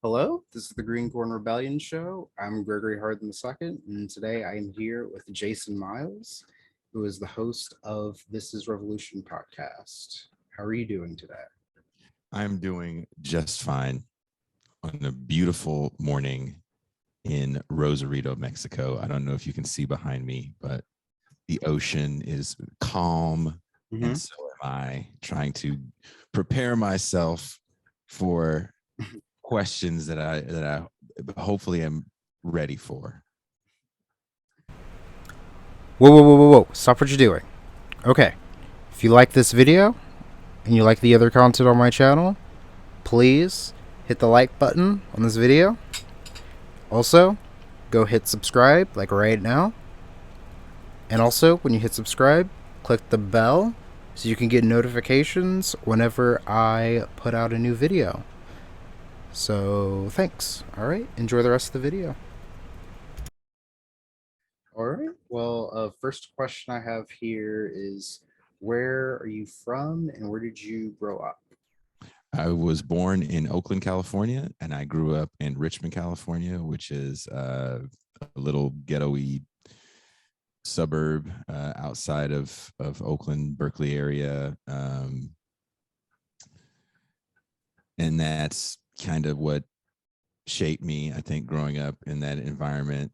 Hello, this is the Green Corn Rebellion Show. I'm Gregory Harden II, and today I am here with Jason Myles, who is the host of This Is Revolution podcast. How are you doing today? I'm doing just fine on a beautiful morning in Rosarito, Mexico. I don't know if you can see behind me, but the ocean is calm, Mm-hmm. and so am I, trying to prepare myself for questions that I hopefully am ready for. Whoa, whoa, whoa, whoa, whoa. Stop what you're doing. Okay. If you like this video and you like the other content on my channel, please hit the like button on this video. Also, go hit subscribe, like right now. And also, when you hit subscribe, click the bell so you can get notifications whenever I put out a new video. So, thanks. All right. Enjoy the rest of the video. All right. Well, first question I have here is where are you from and where did you grow up? I was born in Oakland, California, and I grew up in Richmond, California, which is a little ghetto-y suburb outside of Oakland, Berkeley area, and that's kind of what shaped me. I think growing up in that environment.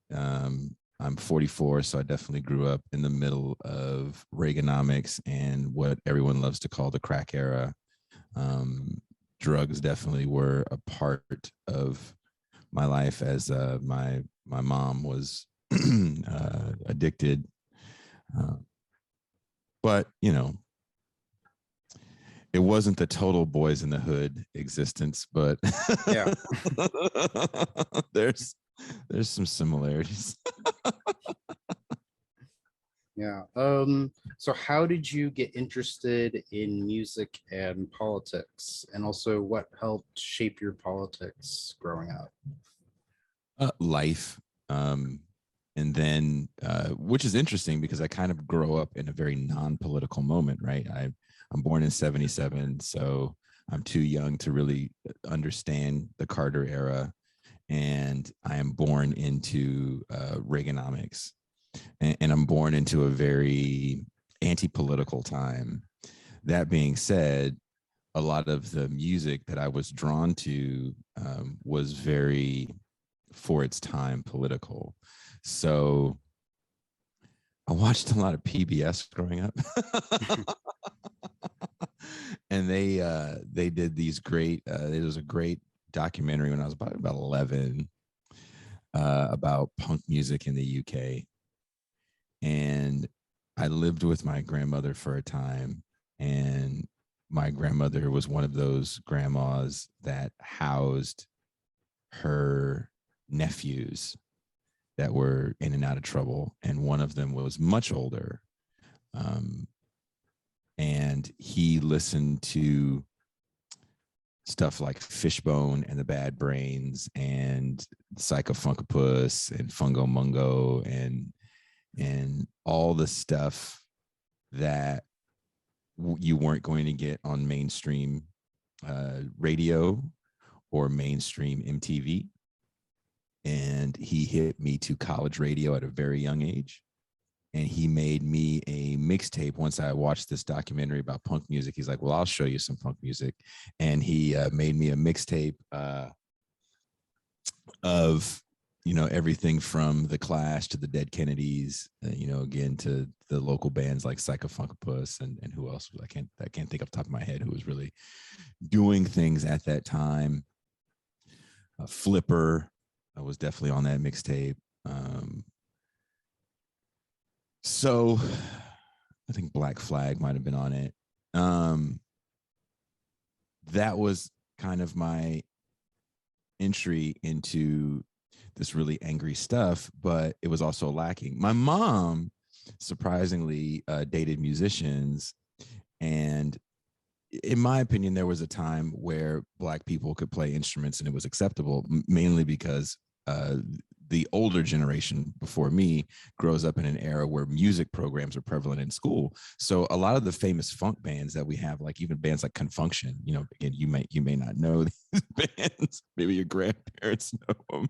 I'm 44, so I definitely grew up in the middle of Reaganomics and what everyone loves to call the crack era. Um, Drugs definitely were a part of my life as my mom was addicted. Uh, but it wasn't the total boys in the hood existence, but Yeah. there's some similarities. Yeah. So how did you get interested in music and politics? And also what helped shape your politics growing up? Life. And then which is interesting because I kind of grow up in a very non-political moment, right? I'm born in 77, so I'm too young to really understand the Carter era, and I am born into Reaganomics, and I'm born into a very anti-political time. That being said, a lot of the music that I was drawn to was very, for its time, political. So I watched a lot of PBS growing up. And they did these great it was a great documentary when I was about 11 about punk music in the UK. And I lived with my grandmother for a time, and my grandmother was one of those grandmas that housed her nephews that were in and out of trouble, and one of them was much older, um, and he listened to stuff like Fishbone and the Bad Brains and Psychofunkapus and Fungo Mungo and all the stuff that you weren't going to get on mainstream radio or mainstream MTV. And he hit me to college radio at a very young age. And he made me a mixtape once I watched this documentary about punk music. He's like, well, I'll show you some punk music. And he made me a mixtape of everything from the Clash to the Dead Kennedys, again to the local bands like Psychofunkapus and who else. I can't think off the top of my head who was really doing things at that time. Flipper was definitely on that mixtape. So I think Black Flag might have been on it. That was kind of my entry into this really angry stuff, but it was also lacking. My mom surprisingly dated musicians, and in my opinion, there was a time where Black people could play instruments and it was acceptable, mainly because the older generation before me grows up in an era where music programs are prevalent in school. So a lot of the famous funk bands that we have, like even bands like Confunction, you know, again, you may not know these bands, maybe your grandparents know them,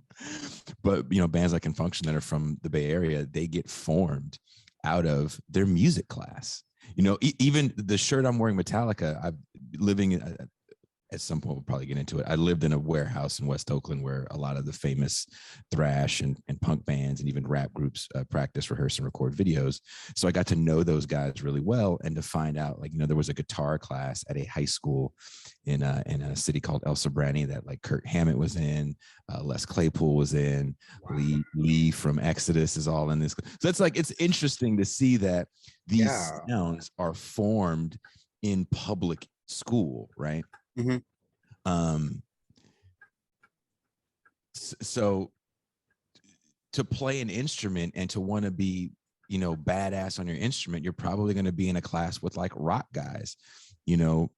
but you know, bands like Confunction that are from the Bay Area, they get formed out of their music class. You know, even the shirt I'm wearing, Metallica, I'm living in, at some point we'll probably get into it. I lived in a warehouse in West Oakland where a lot of the famous thrash and punk bands and even rap groups practice, rehearse, and record videos. So I got to know those guys really well, and to find out, like, you know, there was a guitar class at a high school in a city called El Sobrani that like Kirk Hammett was in, Les Claypool was in, Wow. Lee from Exodus is all in this. So it's like, it's interesting to see that these sounds are formed in public school, right? Mm-hmm. So to play an instrument and to want to be, you know, badass on your instrument, you're probably going to be in a class with like rock guys. You know,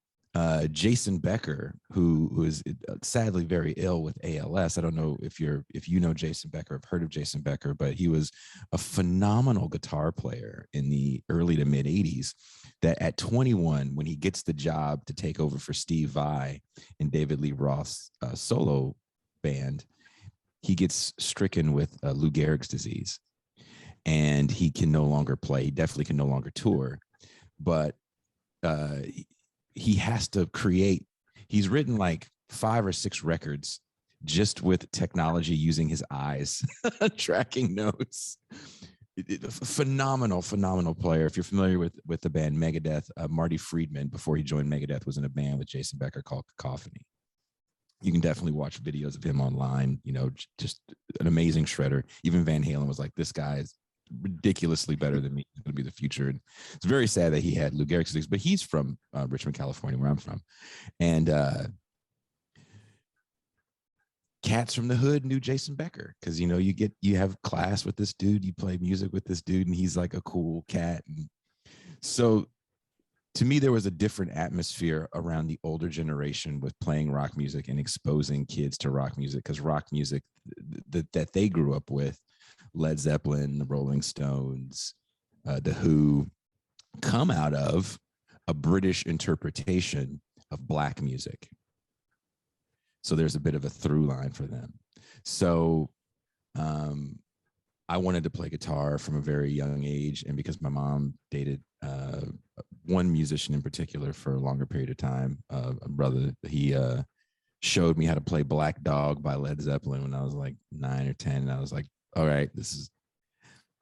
Jason Becker, who is sadly very ill with ALS. I don't know if you know Jason Becker, I've heard of Jason Becker, but he was a phenomenal guitar player in the early to mid 80s. That at 21, when he gets the job to take over for Steve Vai in David Lee Roth's solo band, he gets stricken with Lou Gehrig's disease, and he can no longer play. He definitely can no longer tour, but he has to create. He's written like 5 or 6 records just with technology, using his eyes, tracking notes. Phenomenal player. If you're familiar with the band Megadeth, Marty Friedman, before he joined Megadeth, was in a band with Jason Becker called Cacophony. You can definitely watch videos of him online. You know, just an amazing shredder. Even Van Halen was like, this guy is ridiculously better than me. He's going to be the future. And it's very sad that he had Lou Gehrig's disease, but he's from Richmond, California, where I'm from. And cats from the hood knew Jason Becker because, you know, you have class with this dude, you play music with this dude, and he's like a cool cat. And so to me, there was a different atmosphere around the older generation with playing rock music and exposing kids to rock music, because rock music that they grew up with, Led Zeppelin, the Rolling Stones, the Who, come out of a British interpretation of Black music. So there's a bit of a through line for them. So I wanted to play guitar from a very young age. And because my mom dated one musician in particular for a longer period of time, a brother, he showed me how to play Black Dog by Led Zeppelin when I was like 9 or 10. And I was like, all right,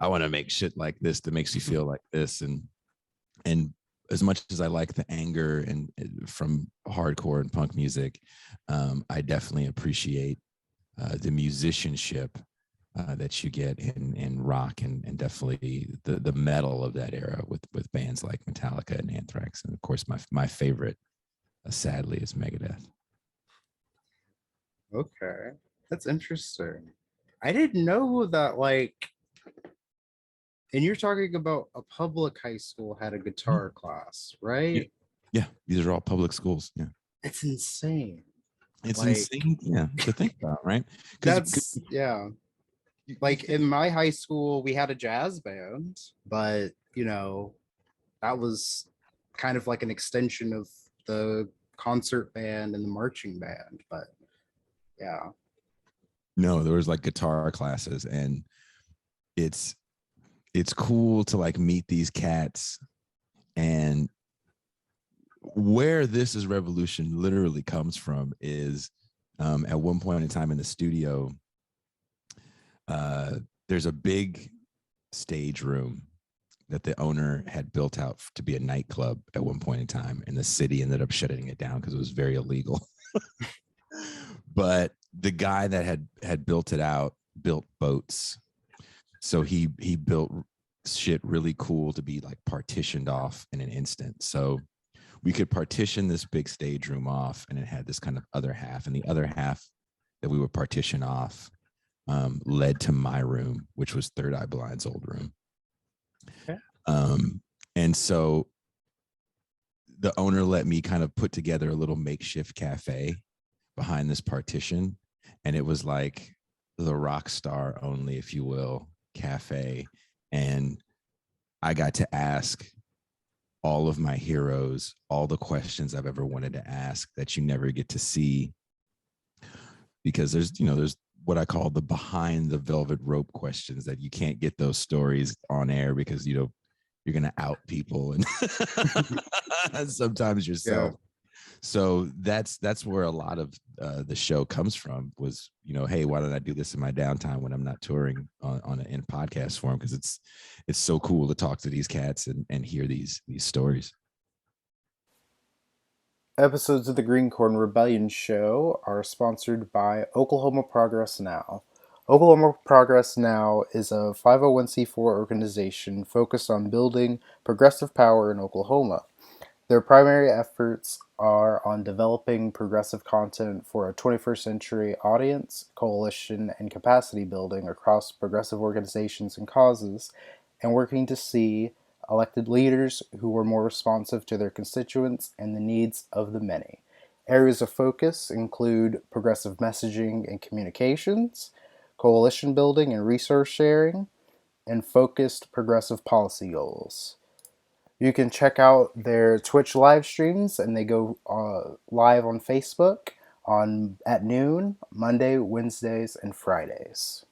I want to make shit like this that makes you feel like this. And as much as I like the anger and from hardcore and punk music, I definitely appreciate the musicianship that you get in rock, and definitely the metal of that era with bands like Metallica and Anthrax. And of course, my favorite, sadly, is Megadeth. Okay, that's interesting. I didn't know that, like, and you're talking about a public high school had a guitar class, right? Yeah, these are all public schools. Yeah, It's insane. it's Like, insane. Yeah, to think about, right? That's yeah. Like in my high school, we had a jazz band, but you know, that was kind of like an extension of the concert band and the marching band. But yeah. No, there was like guitar classes, and it's cool to like meet these cats. And where This Is Revolution literally comes from is at one point in time in the studio, there's a big stage room that the owner had built out to be a nightclub at one point in time, and the city ended up shutting it down because it was very illegal. But the guy that had built it out built boats. So he built shit really cool to be like partitioned off in an instant. So we could partition this big stage room off, and it had this kind of other half, and the other half that we would partition off led to my room, which was Third Eye Blind's old room. Okay. And so the owner let me kind of put together a little makeshift cafe behind this partition. And it was like the rock star only, if you will, cafe. And I got to ask all of my heroes all the questions I've ever wanted to ask that you never get to see, because there's what I call the behind the velvet rope questions that you can't get those stories on air because you're going to out people and sometimes yourself. So that's where a lot of the show comes from, was, hey, why don't I do this in my downtime when I'm not touring in podcast form? Because it's so cool to talk to these cats and hear these stories. Episodes of the Green Corn Rebellion Show are sponsored by Oklahoma Progress Now. Oklahoma Progress Now is a 501c4 organization focused on building progressive power in Oklahoma. Their primary efforts are on developing progressive content for a 21st century audience, coalition, and capacity building across progressive organizations and causes, and working to see elected leaders who are more responsive to their constituents and the needs of the many. Areas of focus include progressive messaging and communications, coalition building and resource sharing, and focused progressive policy goals. You can check out their Twitch live streams, and they go live on Facebook at noon, Monday, Wednesdays, and Fridays.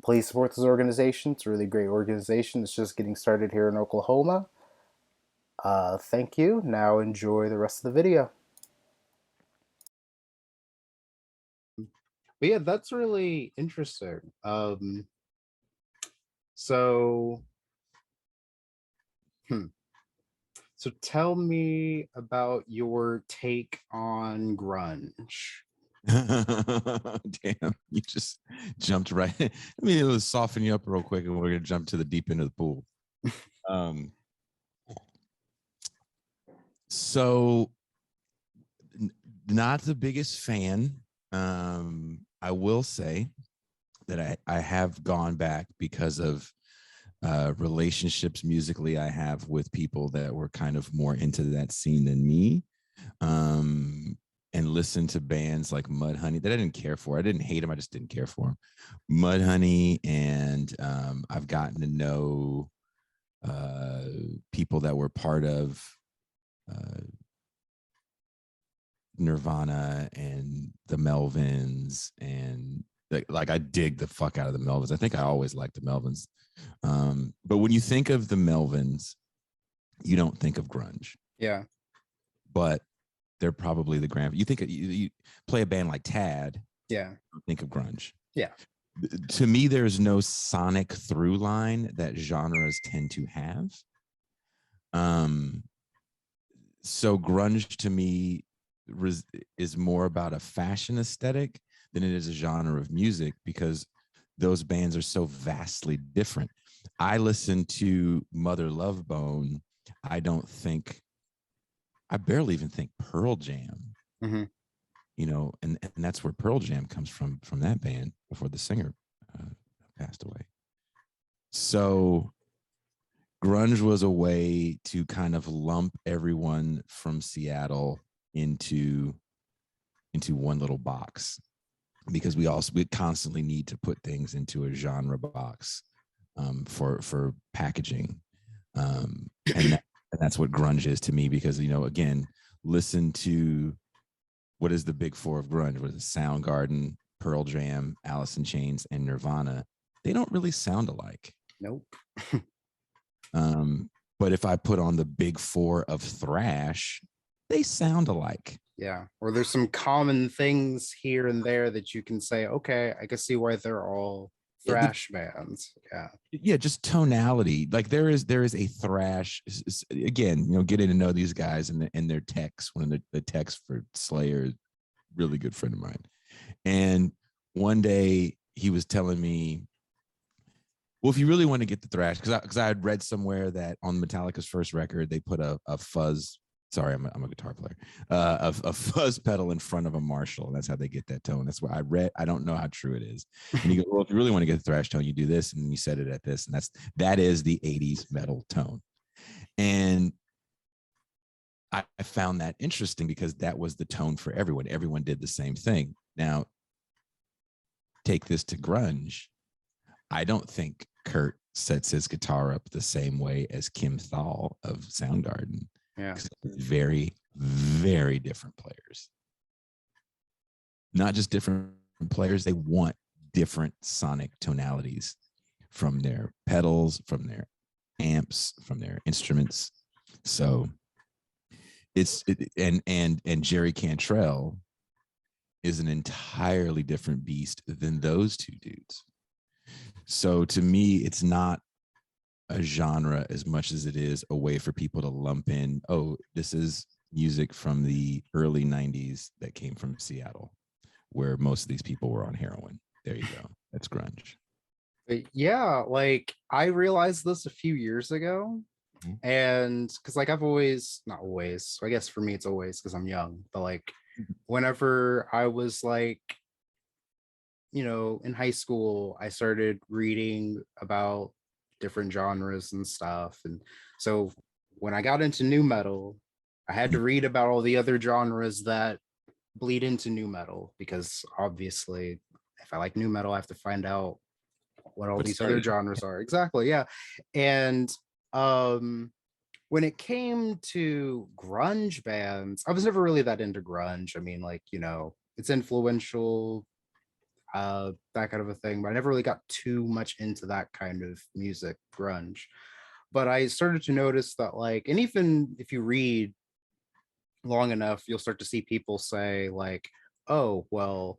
Please support this organization. It's a really great organization. It's just getting started here in Oklahoma. Thank you. Now enjoy the rest of the video. But yeah, that's really interesting. So tell me about your take on grunge. Damn, you just jumped right. I mean, it'll soften you up real quick, and we're gonna jump to the deep end of the pool. So not the biggest fan. I will say that I have gone back because of relationships musically I have with people that were kind of more into that scene than me, and listened to bands like Mudhoney that I didn't care for. I didn't hate them, I just didn't care for them. Mudhoney, and I've gotten to know people that were part of Nirvana and the Melvins, and like I dig the fuck out of the Melvins. I think I always liked the Melvins. But when you think of the Melvins, you don't think of grunge. Yeah. But they're probably the grand. You think you play a band like Tad. Yeah. Think of grunge. Yeah. To me, there's no sonic through line that genres tend to have. So grunge to me is more about a fashion aesthetic than it is a genre of music, because those bands are so vastly different. I listen to Mother Love Bone. I barely even think Pearl Jam. Mm-hmm. And that's where Pearl Jam comes from that band before the singer passed away. So grunge was a way to kind of lump everyone from Seattle into one little box, because we constantly need to put things into a genre box for packaging, and that's what grunge is to me. Because again, listen to what is the big four of grunge? What is it? Soundgarden, Pearl Jam, Alice in Chains, and Nirvana. They don't really sound alike. Nope. But if I put on the big four of thrash, they sound alike. Yeah. Or there's some common things here and there that you can say, okay, I can see why they're all thrash bands. Yeah, just tonality. Like there is a thrash. Again, getting to know these guys and their techs. One of the techs for Slayer, really good friend of mine. And one day he was telling me, well, if you really want to get the thrash, because I had read somewhere that on Metallica's first record they put a fuzz. Sorry, I'm a guitar player. A fuzz pedal in front of a Marshall. And that's how they get that tone. That's what I read. I don't know how true it is. And you go, well, if you really want to get the thrash tone, you do this, and you set it at this, and that is the 80s metal tone. And I found that interesting because that was the tone for everyone. Everyone did the same thing. Now, take this to grunge, I don't think Kurt sets his guitar up the same way as Kim Thal of Soundgarden. Yeah. Very, very different players. Not just different players, they want different sonic tonalities from their pedals, from their amps, from their instruments. So and Jerry Cantrell is an entirely different beast than those two dudes. So to me, it's not a genre as much as it is a way for people to lump in, oh, this is music from the early 90s that came from Seattle, where most of these people were on heroin. There you go. That's grunge. But yeah, like I realized this a few years ago. And because like I've always, not always, so I guess for me it's always because I'm young, but like whenever I was like, you know, in high school, I started reading about different genres and stuff. And so when I got into nu metal, I had to read about all the other genres that bleed into nu metal, because obviously if I like nu metal, I have to find out what all these other genres are. Exactly. Yeah. And when it came to grunge bands, I was never really that into grunge. I mean, like, you know, it's influential, that kind of a thing, but I never really got too much into that kind of music, grunge. But I started to notice that, like, and even if you read long enough, you'll start to see people say like, oh, well,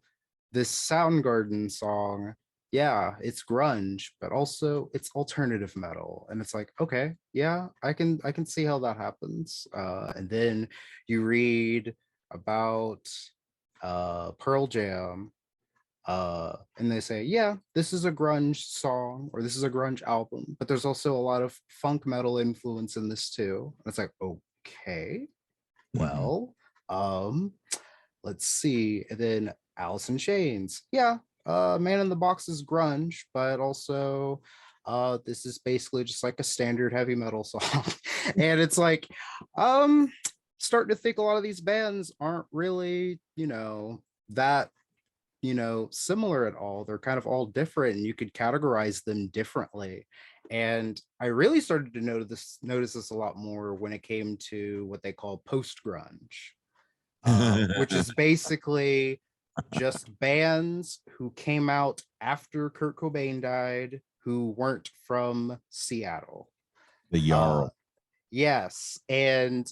this Soundgarden song, yeah, it's grunge, but also it's alternative metal. And it's like, okay, yeah, I can see how that happens. And then you read about Pearl Jam, and they say, yeah, this is a grunge song or this is a grunge album, but there's also a lot of funk metal influence in this too. And it's like, okay, well, let's see. And then Alice in Chains, yeah, Man in the Box is grunge, but also this is basically just like a standard heavy metal song. And it's like, starting to think a lot of these bands aren't really, you know, that, you know, similar at all. They're kind of all different, and you could categorize them differently. And I really started to notice this a lot more when it came to what they call post grunge, which is basically just bands who came out after Kurt Cobain died, who weren't from Seattle. The Jarl. Yes. And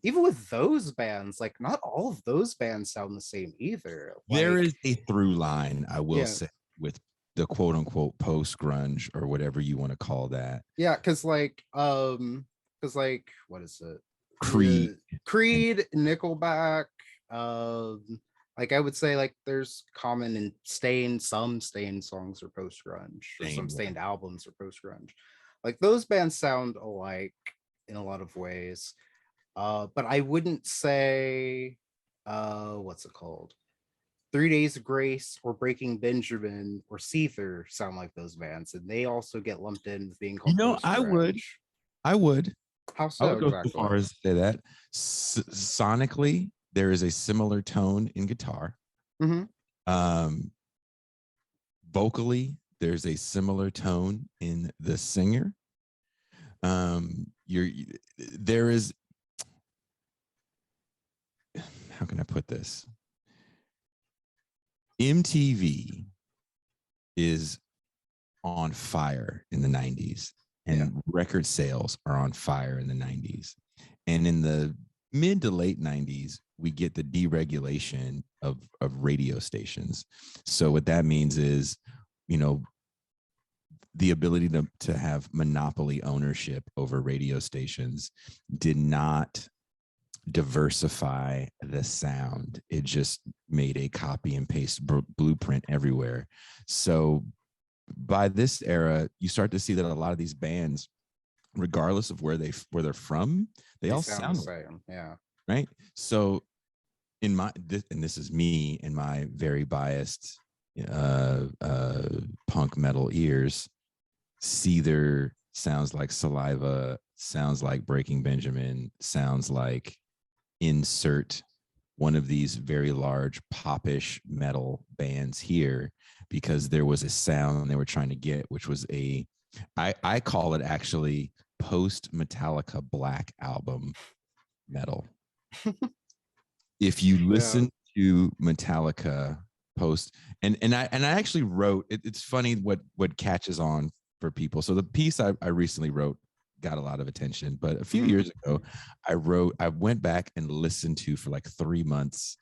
even with those bands, like not all of those bands sound the same either. There Like, is a through line, I will say, with the quote unquote post grunge or whatever you want to call that. Yeah, because like what is it? Creed, Nickelback, like I would say like there's common in some Stain songs are post grunge, or some Stained albums are post grunge. Like those bands sound alike in a lot of ways. But I wouldn't say what's it called? 3 Days of Grace or Breaking Benjamin or Seether sound like those bands, and they also get lumped in with being called. You know, I would. How so? I would go so far as to say that sonically there is a similar tone in guitar. Vocally, there's a similar tone in the singer. There is, how can I put this? MTV is on fire in the 90s, and record sales are on fire in the 90s. And in the mid to late 90s, we get the deregulation of radio stations. So what that means is, you know, the ability to have monopoly ownership over radio stations did not diversify the sound. It just made a copy and paste blueprint everywhere. So by this era, you start to see that a lot of these bands, regardless of where they're from, they all sound the same. Yeah. Right. So and this is me and my very biased punk metal ears, Seether sounds like Saliva, sounds like Breaking Benjamin, sounds like insert one of these very large popish metal bands here, because there was a sound they were trying to get, which was I call it actually post Metallica Black Album metal. If you listen to Metallica post, and I actually wrote it's funny what catches on for people. So the piece I recently wrote got a lot of attention, but a few years ago I went back and listened to for like 3 months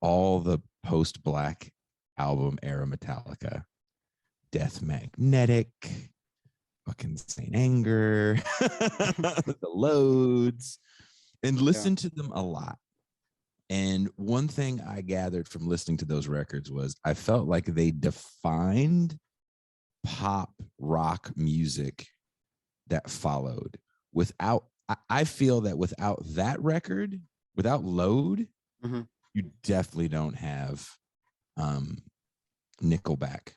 all the post Black Album era Metallica, Death Magnetic, fucking Saint Anger, the Loads, and listened to them a lot. And one thing I gathered from listening to those records was I felt like they defined pop rock music that followed. I feel that without that record, without Load, you definitely don't have Nickelback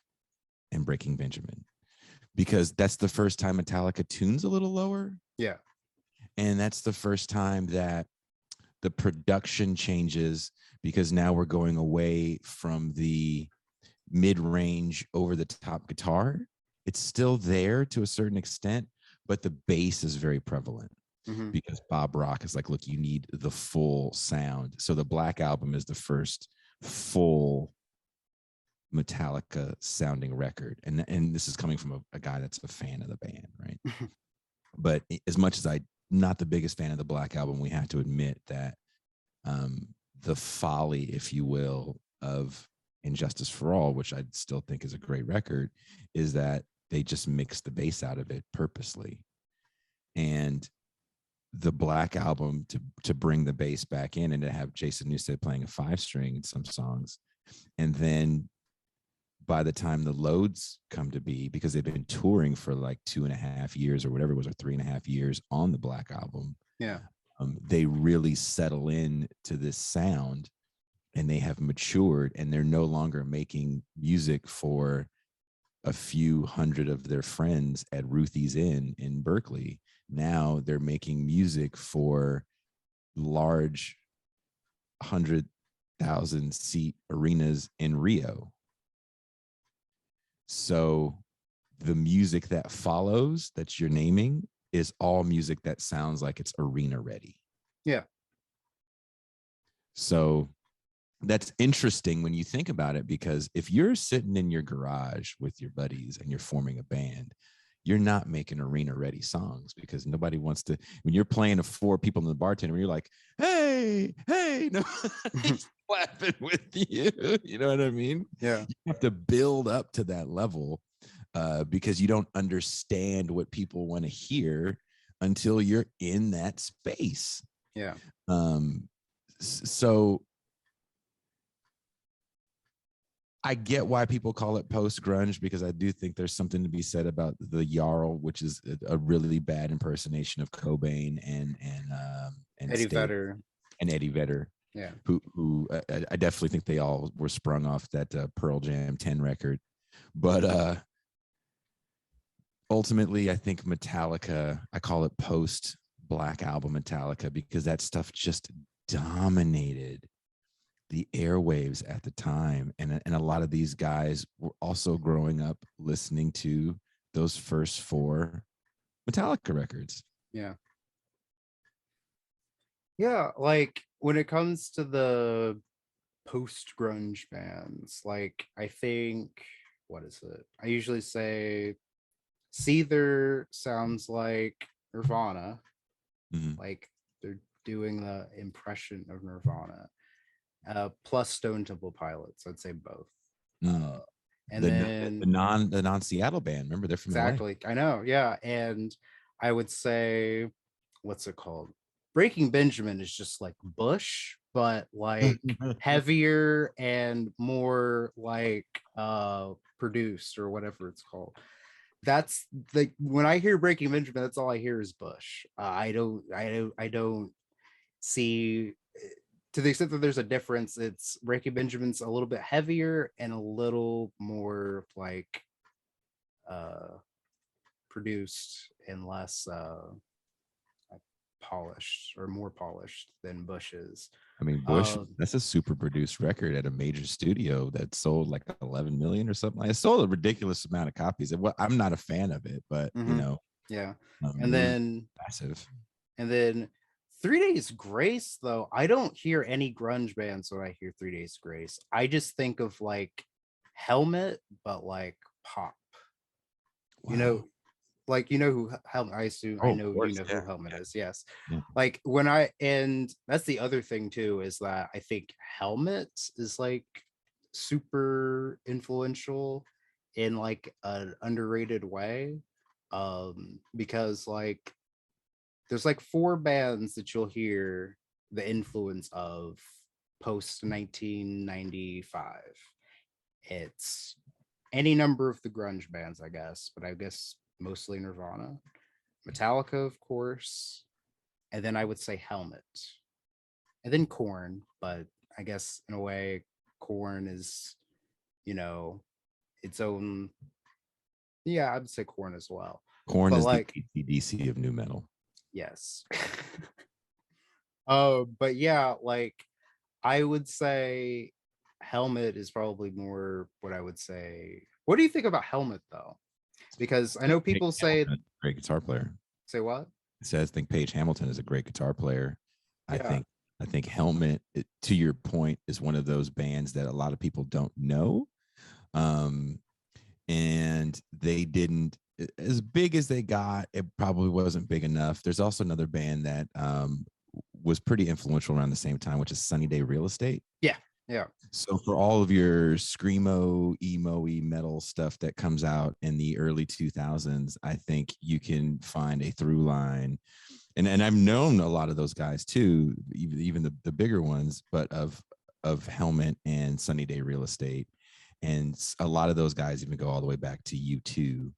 and Breaking Benjamin, because that's the first time Metallica tunes a little lower. Yeah. And that's the first time that the production changes, because now we're going away from the mid-range over the top guitar. It's still there to a certain extent, but the bass is very prevalent because Bob Rock is like, look, you need the full sound. So the Black Album is the first full Metallica sounding record. And this is coming from a guy that's a fan of the band, right? But as much as I'm not the biggest fan of the Black Album, we have to admit that the folly, if you will, of Injustice for All, which I still think is a great record, is that they just mix the bass out of it purposely. And the Black Album, to bring the bass back in and to have Jason Newsted playing a 5-string in some songs, and then by the time the Loads come to be, because they've been touring for like 2.5 years or whatever it was, or 3.5 years on the Black Album, they really settle in to this sound, and they have matured, and they're no longer making music for a few hundred of their friends at Ruthie's Inn in Berkeley. Now they're making music for large 100,000 seat arenas in Rio. So the music that follows, that you're naming, is all music that sounds like it's arena ready. Yeah. So that's interesting when you think about it, because if you're sitting in your garage with your buddies and you're forming a band, you're not making arena ready songs, because nobody wants to, when you're playing to 4 people in the bartender, when you're like, hey, nobody's clapping with you. You know what I mean? Yeah. You have to build up to that level because you don't understand what people want to hear until you're in that space. Yeah. So I get why people call it post grunge, because I do think there's something to be said about the Jarl, which is a really bad impersonation of Cobain and Eddie Vedder. And Eddie Vedder. Yeah. Who I definitely think they all were sprung off that Pearl Jam 10 record. But ultimately, I think Metallica, I call it post Black Album Metallica, because that stuff just dominated the airwaves at the time. And a lot of these guys were also growing up listening to those first 4 Metallica records. Yeah. Yeah, like when it comes to the post grunge bands, like I think, what is it? I usually say Seether sounds like Nirvana. Like they're doing the impression of Nirvana. Plus Stone Temple Pilots, I'd say both. And then the non Seattle band, remember, they're from exactly LA. I know, yeah. And I would say, what's it called? Breaking Benjamin is just like Bush, but like heavier and more like produced, or whatever it's called. That's the, when I hear Breaking Benjamin, that's all I hear is Bush. I don't see, to the extent that there's a difference, it's Breaking Benjamin's a little bit heavier and a little more like produced and less polished, or more polished than Bush is. I mean, Bush, Um, that's a super produced record at a major studio that sold like 11 million or something. It sold a ridiculous amount of copies. I'm not a fan of it, but yeah. it And was then massive. 3 Days Grace, though, I don't hear any grunge bands when I hear 3 Days Grace. I just think of like Helmet, but like pop. Wow. You know, like who Helmet, I assume I Oh, of know course, who Helmet is. Yes. yeah. Like and that's the other thing too, is that I think Helmet is like super influential in like an underrated way. Because like there's like 4 bands that you'll hear the influence of post 1995. It's any number of the grunge bands, I guess, but I guess mostly Nirvana, Metallica, of course, and then I would say Helmet, and then Korn. But I guess in a way, Korn is, you know, its own. Yeah, I'd say Korn as well. Korn But is like, the AC/DC of new metal. yes. But yeah, like I would say Helmet is probably more what I would say. What do you think about Helmet though? Because I know people say Great guitar player. say what? It says, I think Paige Hamilton is a great guitar player. Yeah. I think Helmet, to your point, is one of those bands that a lot of people don't know. And they didn't, as big as they got, it probably wasn't big enough. There's also another band that was pretty influential around the same time, which is Sunny Day Real Estate. Yeah. Yeah. So for all of your screamo, emo-y metal stuff that comes out in the early 2000s, I think you can find a through line. And I've known a lot of those guys too, even the bigger ones, but of Helmet and Sunny Day Real Estate. And a lot of those guys even go all the way back to U2.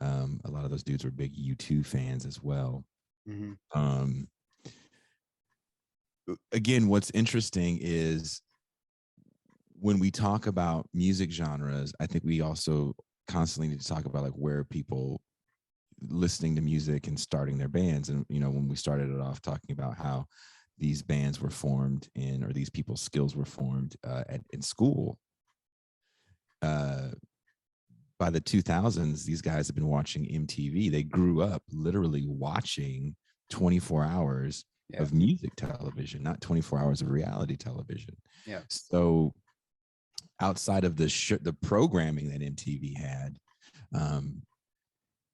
A lot of those dudes were big U2 fans as well. Mm-hmm. Again, what's interesting is when we talk about music genres, I think we also constantly need to talk about like where people listening to music and starting their bands. And when we started it off talking about how these bands were formed or these people's skills were formed in school. By the 2000s, these guys have been watching MTV. They grew up literally watching 24 hours of music television, not 24 hours of reality television. Yeah. So outside of the programming that MTV had,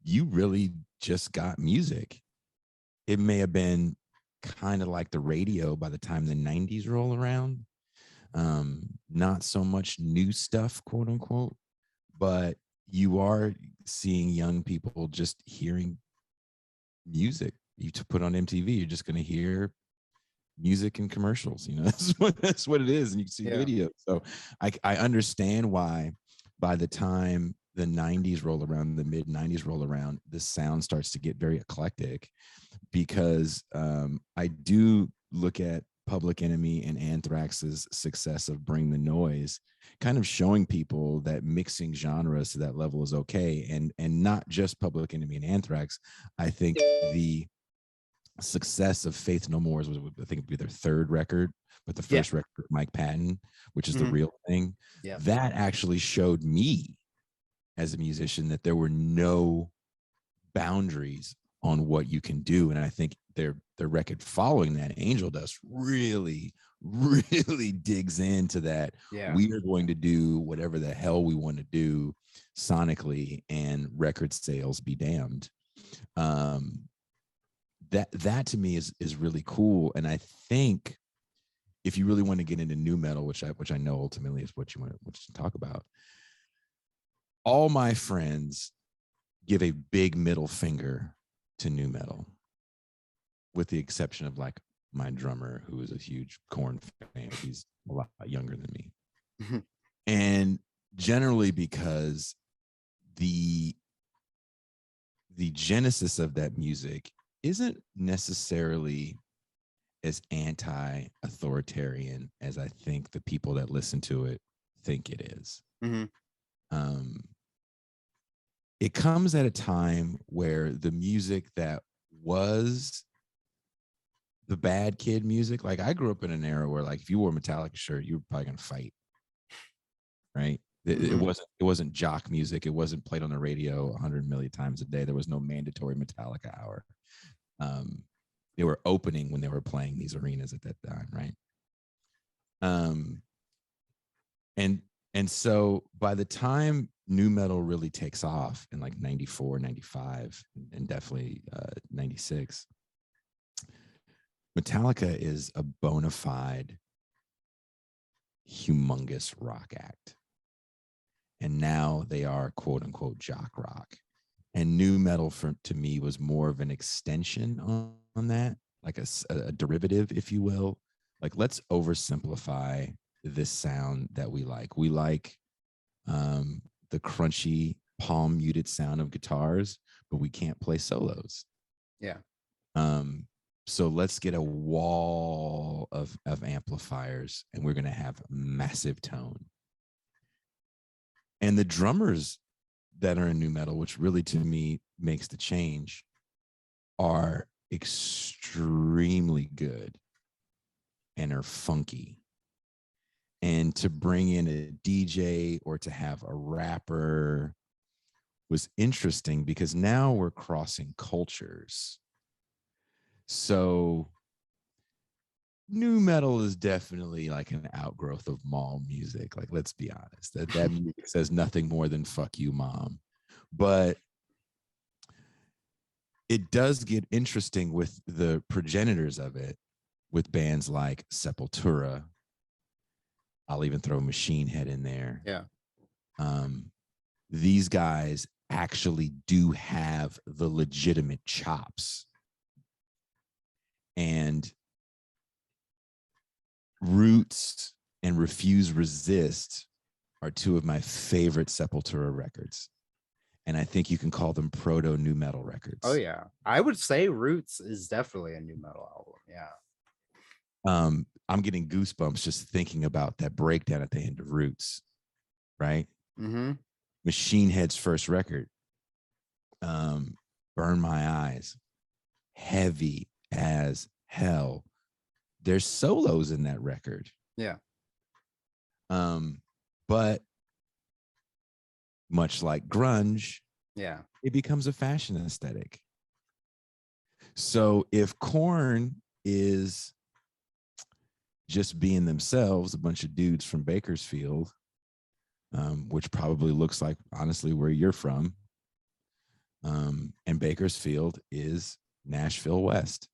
you really just got music. It may have been kind of like the radio by the time the 90s roll around. Not so much new stuff, quote unquote, but you are seeing young people just hearing music. You to put on MTV, you're just going to hear music and commercials. That's what it is, and you can see videos. So I understand why by the time the 90s roll around, the mid 90s roll around, the sound starts to get very eclectic, because I do look at Public Enemy and Anthrax's success of Bring the Noise, kind of showing people that mixing genres to that level is okay. And not just Public Enemy and Anthrax. I think the success of Faith No More was, I think, it'd be their 3rd record, but the first record with Mike Patton, which is the real thing, that actually showed me as a musician that there were no boundaries on what you can do. And I think their record following that, Angel Dust, really digs into that. We are going to do whatever the hell we want to do sonically, and record sales be damned. That to me is really cool. And I think if you really want to get into new metal, which I know ultimately is what you want to talk about, all my friends give a big middle finger to new metal, with the exception of like my drummer, who is a huge Korn fan. He's a lot younger than me. And generally because the genesis of that music isn't necessarily as anti-authoritarian as I think the people that listen to it think it is. It comes at a time where the music that was the bad kid music. Like I grew up in an era where like if you wore a Metallica shirt, you were probably gonna fight, right? It wasn't jock music. It wasn't played on the radio 100 million times a day. There was no mandatory Metallica hour. They were opening when they were playing these arenas at that time, right? And so by the time nu metal really takes off in like 94, 95, and definitely 96, Metallica is a bona fide humongous rock act. And now they are quote unquote jock rock. And nu metal to me was more of an extension on that, like a derivative, if you will. Like let's oversimplify this sound that we like. We like the crunchy palm muted sound of guitars, but we can't play solos. Yeah. So let's get a wall of amplifiers and we're going to have massive tone. And the drummers that are in nu metal, which really to me makes the change, are extremely good and are funky. And to bring in a DJ or to have a rapper was interesting because now we're crossing cultures. So nu metal is definitely like an outgrowth of mall music. Like, let's be honest, that music says nothing more than fuck you, mom. But it does get interesting with the progenitors of it, with bands like Sepultura. I'll even throw Machine Head in there. Yeah. These guys actually do have the legitimate chops. And Roots and Refuse Resist are two of my favorite Sepultura records. And I think you can call them proto nu metal records. Oh yeah. I would say Roots is definitely a nu metal album. Yeah. I'm getting goosebumps just thinking about that breakdown at the end of Roots, right? Mm-hmm. Machine Head's first record, Burn My Eyes, heavy as hell. There's solos in that record. Yeah. But much like grunge, yeah, it becomes a fashion aesthetic. So if Korn is just being themselves, a bunch of dudes from Bakersfield, which probably looks like, honestly, where you're from, and Bakersfield is Nashville West,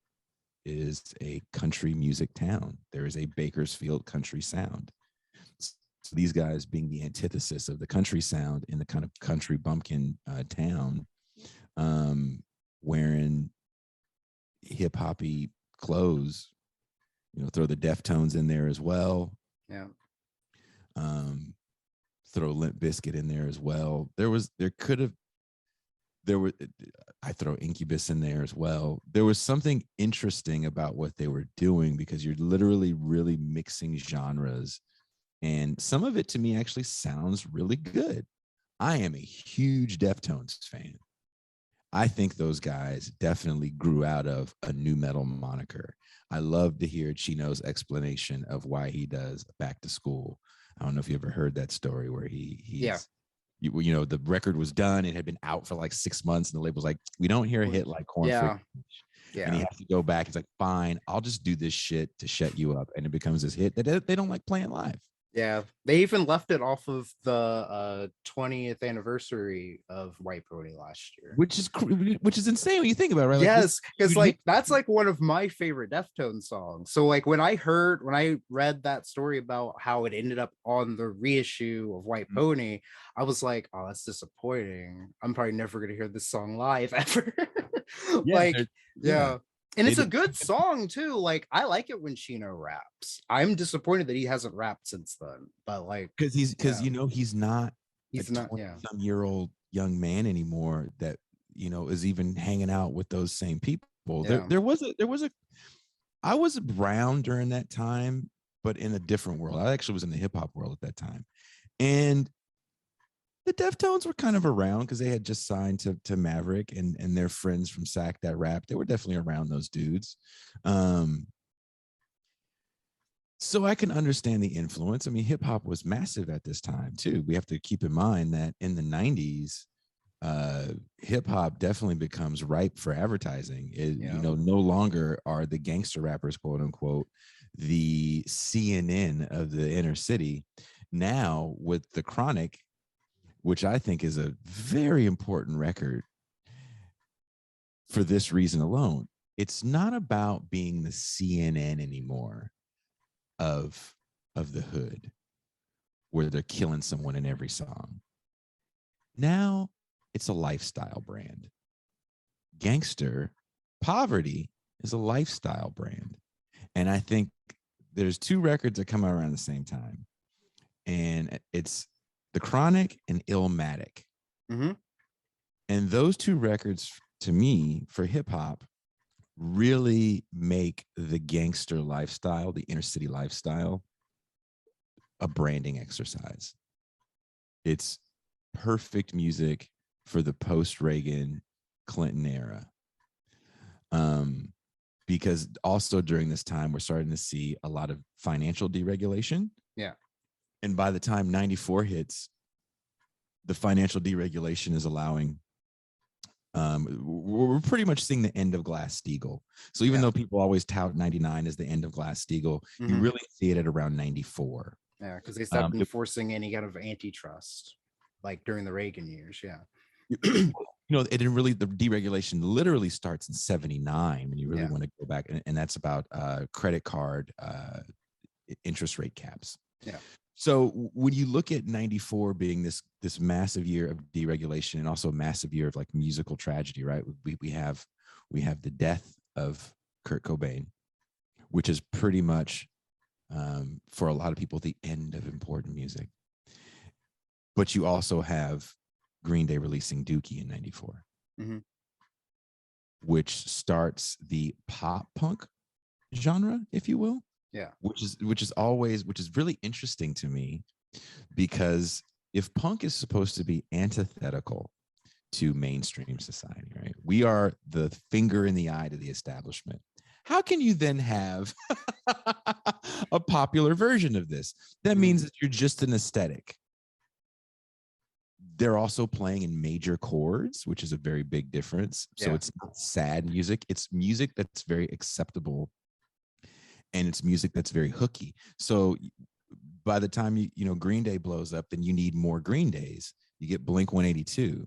is a country music town. There is a Bakersfield country sound. So these guys being the antithesis of the country sound in the kind of country bumpkin town, wearing hip hoppy clothes, throw the Deftones in there as well. Yeah. Throw Limp Bizkit in there as well. I throw Incubus in there as well. There was something interesting about what they were doing because you're literally really mixing genres. And some of it to me actually sounds really good. I am a huge Deftones fan. I think those guys definitely grew out of a nu metal moniker. I love to hear Chino's explanation of why he does Back to School. I don't know if you ever heard that story where the record was done. It had been out for like 6 months and the label was like, we don't hear a hit like Corn Yeah. And he has to go back. He's like, fine, I'll just do this shit to shut you up. And it becomes this hit that they don't like playing live. Yeah, they even left it off of the 20th anniversary of White Pony last year, which is insane when you think about it, right? Yes, because like that's like one of my favorite Deftones songs. So like when I read that story about how it ended up on the reissue of White Pony, I was like, oh, that's disappointing. I'm probably never gonna hear this song live ever. Yeah. And it's a good song too. Like I like it when Chino raps. I'm disappointed that he hasn't rapped since then. But like because he's not some year old young man anymore that is even hanging out with those same people. Yeah. I was around during that time, but in a different world. I actually was in the hip hop world at that time. And The Deftones were kind of around because they had just signed to Maverick, and their friends from Sack That Rap. They were definitely around those dudes. So I can understand the influence. I mean, hip hop was massive at this time too. We have to keep in mind that in the 90s, hip hop definitely becomes ripe for advertising. No longer are the gangster rappers, quote unquote, the CNN of the inner city. Now with the Chronic, which I think is a very important record for this reason alone, it's not about being the CNN anymore of the hood, where they're killing someone in every song. Now it's a lifestyle brand. Gangster poverty is a lifestyle brand. And I think there's two records that come out around the same time. And it's The Chronic and Illmatic. Mm-hmm. And those two records, to me, for hip hop, really make the gangster lifestyle, the inner city lifestyle, a branding exercise. It's perfect music for the post-Reagan Clinton era. Because also during this time, we're starting to see a lot of financial deregulation. Yeah. And by the time 94 hits, the financial deregulation is allowing, we're pretty much seeing the end of Glass-Steagall. So even though people always tout 99 as the end of Glass-Steagall, you really see it at around 94. Yeah, because they stopped enforcing any kind of antitrust, like during the Reagan years. Yeah. It didn't really, the deregulation literally starts in 79 when you really want to go back. And that's about credit card interest rate caps. Yeah. So when you look at 94 being this massive year of deregulation and also a massive year of like musical tragedy, right? We have the death of Kurt Cobain, which is pretty much for a lot of people the end of important music. But you also have Green Day releasing Dookie in 94, which starts the pop punk genre, if you will. Yeah. Which is really interesting to me, because if punk is supposed to be antithetical to mainstream society, right? We are the finger in the eye to the establishment. How can you then have a popular version of this? That means that you're just an aesthetic. They're also playing in major chords, which is a very big difference. So it's not sad music. It's music that's very acceptable. And it's music that's very hooky. So by the time you Green Day blows up, then you need more Green Days. You get Blink 182,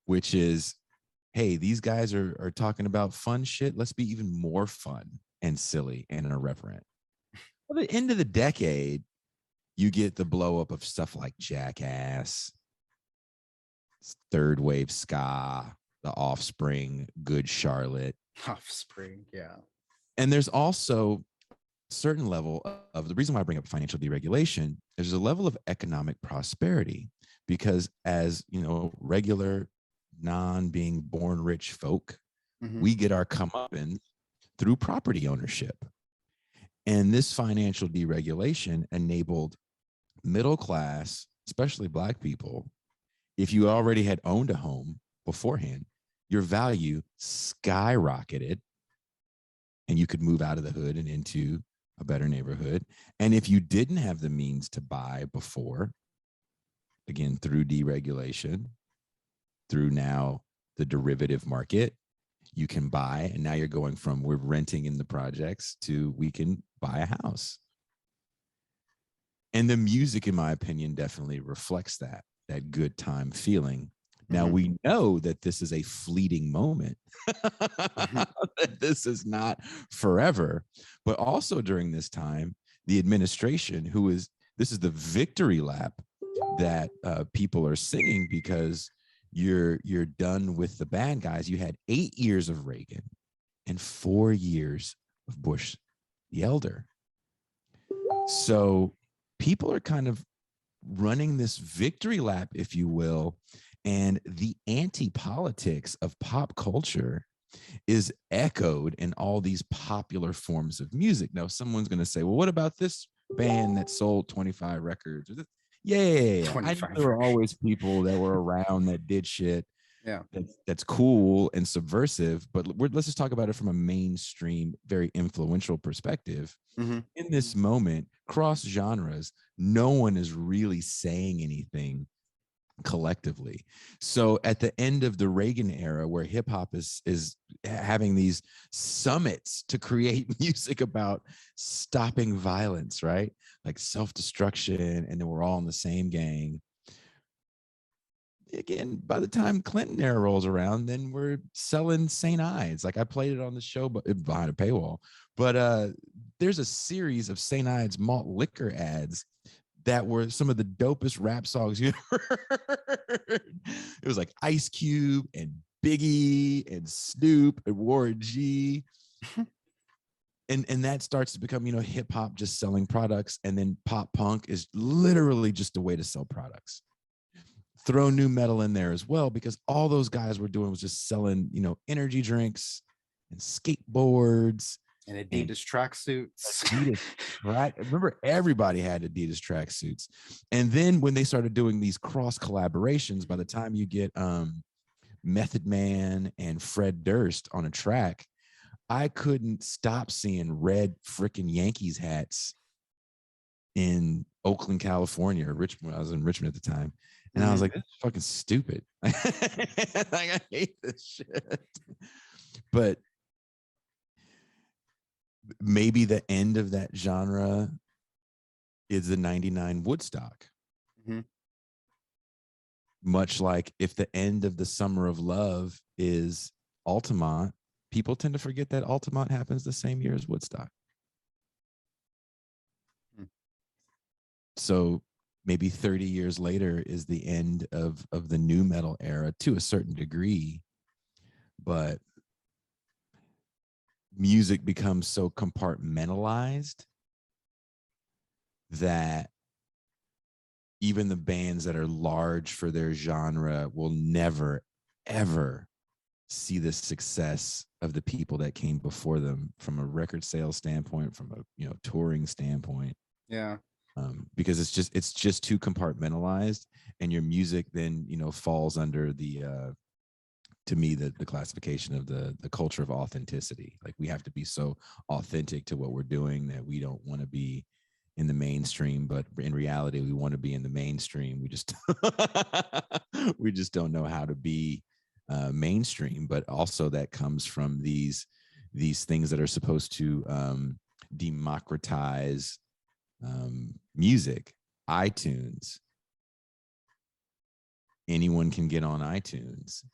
which is, hey, these guys are talking about fun shit. Let's be even more fun and silly and irreverent. At the end of the decade, you get the blow up of stuff like Jackass, third wave ska, The Offspring, Good Charlotte. Offspring, yeah. And there's also a certain level of the reason why I bring up financial deregulation. There's a level of economic prosperity, because as regular being born rich folk, we get our comeuppance through property ownership. And this financial deregulation enabled middle class, especially Black people, if you already had owned a home beforehand, your value skyrocketed. And you could move out of the hood and into a better neighborhood. And if you didn't have the means to buy before, again, through deregulation, through now the derivative market, you can buy. And now you're going from we're renting in the projects to we can buy a house. And the music, in my opinion, definitely reflects that good time feeling. Now, we know that this is a fleeting moment, that this is not forever, but also during this time, the administration, this is the victory lap that people are singing, because you're done with the bad guys. You had 8 years of Reagan and 4 years of Bush the Elder. So people are kind of running this victory lap, if you will. And the anti-politics of pop culture is echoed in all these popular forms of music. Now, someone's going to say, well, what about this band that sold 25 records? Yeah. I know 25 there were versions. always people that were around that did shit Yeah. that's cool and subversive, but let's just talk about it from a mainstream, very influential perspective. Mm-hmm. In this moment, cross genres, no one is really saying anything collectively. So at the end of the Reagan era, where hip hop is having these summits to create music about stopping violence, right? Like self-destruction, and then we're all in the same gang. Again, by the time Clinton era rolls around, then we're selling St. Ides. Like I played it on the show, but behind a paywall. But there's a series of St. Ides malt liquor ads that were some of the dopest rap songs you ever heard. It was like Ice Cube and Biggie and Snoop and Warren G. And that starts to become, hip hop just selling products. And then pop punk is literally just a way to sell products. Throw new metal in there as well, because all those guys were doing was just selling, energy drinks and skateboards And Adidas tracksuits. Adidas track. Remember, everybody had Adidas tracksuits. And then when they started doing these cross collaborations, by the time you get Method Man and Fred Durst on a track, I couldn't stop seeing red freaking Yankees hats in Oakland, California, or Richmond. I was in Richmond at the time. And I was like, this is fucking stupid. Like, I hate this shit. But maybe the end of that genre is the 99 Woodstock. Mm-hmm. Much like if the end of the Summer of Love is Altamont, people tend to forget that Altamont happens the same year as Woodstock. Mm. So maybe 30 years later is the end of the new metal era to a certain degree, but music becomes so compartmentalized that even the bands that are large for their genre will never, ever see the success of the people that came before them from a record sales standpoint, from a touring standpoint. Yeah. Because it's just too compartmentalized, and your music then falls under the to me the classification of the culture of authenticity. Like we have to be so authentic to what we're doing that we don't want to be in the mainstream, but in reality we want to be in the mainstream. We just we just don't know how to be mainstream. But also that comes from these things that are supposed to democratize music. iTunes, anyone can get on iTunes.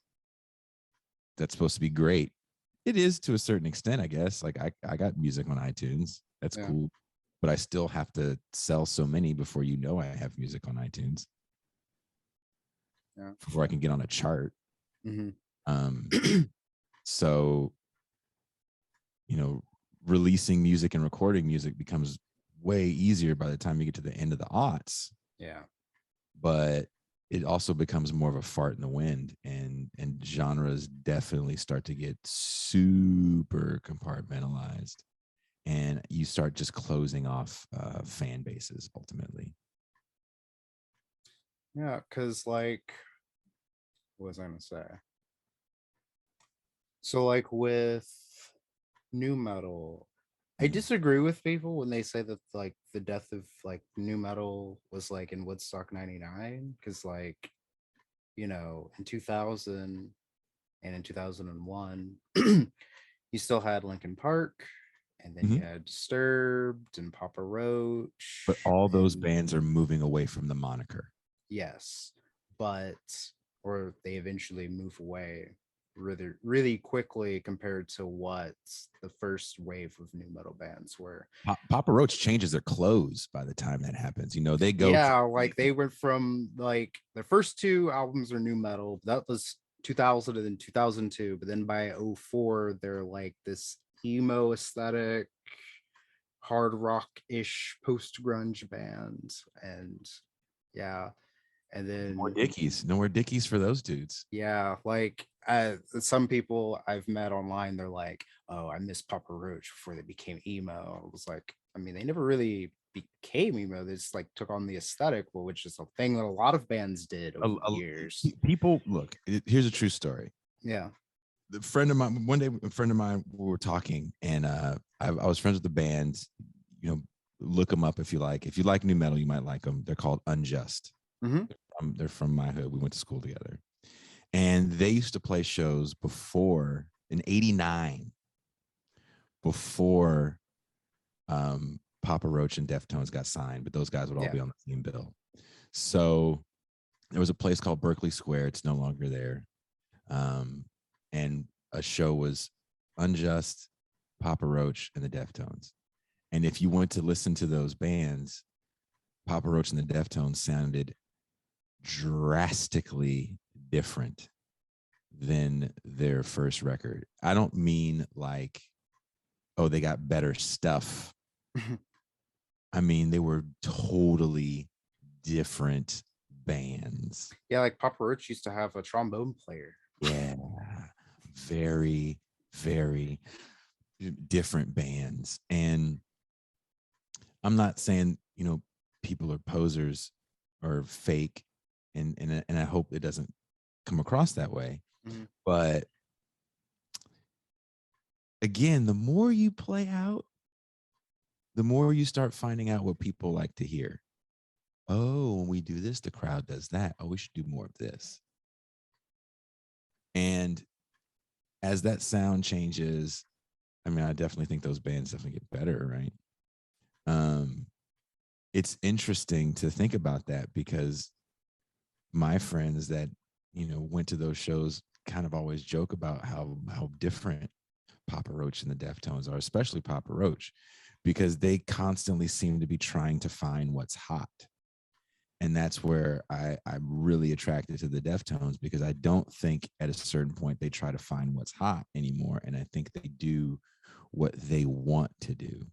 That's supposed to be great. It is to a certain extent, I guess. Like I got music on iTunes. That's cool. But I still have to sell so many before I have music on iTunes. Yeah. Before I can get on a chart. Mm-hmm. So, releasing music and recording music becomes way easier by the time you get to the end of the aughts. Yeah. But it also becomes more of a fart in the wind, and genres definitely start to get super compartmentalized, and you start just closing off fan bases ultimately. Yeah, because what was I gonna say? So with new metal, I disagree with people when they say that the death of new metal was in Woodstock 99, because in 2000 and in 2001 you still had Linkin Park, and then you had Disturbed and Papa Roach. But all those bands are moving away from the moniker. Yes, or they eventually move away really, really quickly compared to what the first wave of new metal bands were. Papa Roach changes their clothes by the time that happens. They go. Yeah, they went from their first two albums are new metal. That was 2000 and then 2002. But then by 2004, they're this emo aesthetic, hard rock-ish post-grunge band. And yeah. And then no more Dickies for those dudes. Yeah, some people I've met online, they're like, "Oh, I miss Papa Roach before they became emo." I was like, I mean, they never really became emo. They just like took on the aesthetic, which is a thing that a lot of bands did over the years. People look. Here's a true story. Yeah. The friend of mine, one day, a friend of mine, we were talking, and I was friends with the band. You know, look them up if you like. If you like new metal, you might like them. They're called Unjust. They're from my hood. We went to school together, and they used to play shows before in '89, before Papa Roach and Deftones got signed, but those guys would all be on the same bill. So there was a place called Berkeley Square. It's no longer there. And a show was Unjust, Papa Roach, and the Deftones. And if you went to listen to those bands, Papa Roach and the Deftones sounded drastically different than their first record. I don't mean like, oh, they got better stuff. I mean, they were totally different bands. Yeah, like Papa Roach used to have a trombone player. Yeah, very, very different bands. And I'm not saying, you know, people are posers or fake, and I hope it doesn't come across that way. But again, the more you play out, the more you start finding out what people like to hear. Oh, when we do this, the crowd does that. Oh, we should do more of this. And as that sound changes, I mean, I definitely think those bands definitely get better, right? It's interesting to think about that, because my friends that, you know, went to those shows kind of always joke about how different Papa Roach and the Deftones are, especially Papa Roach, because they constantly seem to be trying to find what's hot. And that's where I'm really attracted to the Deftones, because I don't think at a certain point they try to find what's hot anymore. And I think they do what they want to do.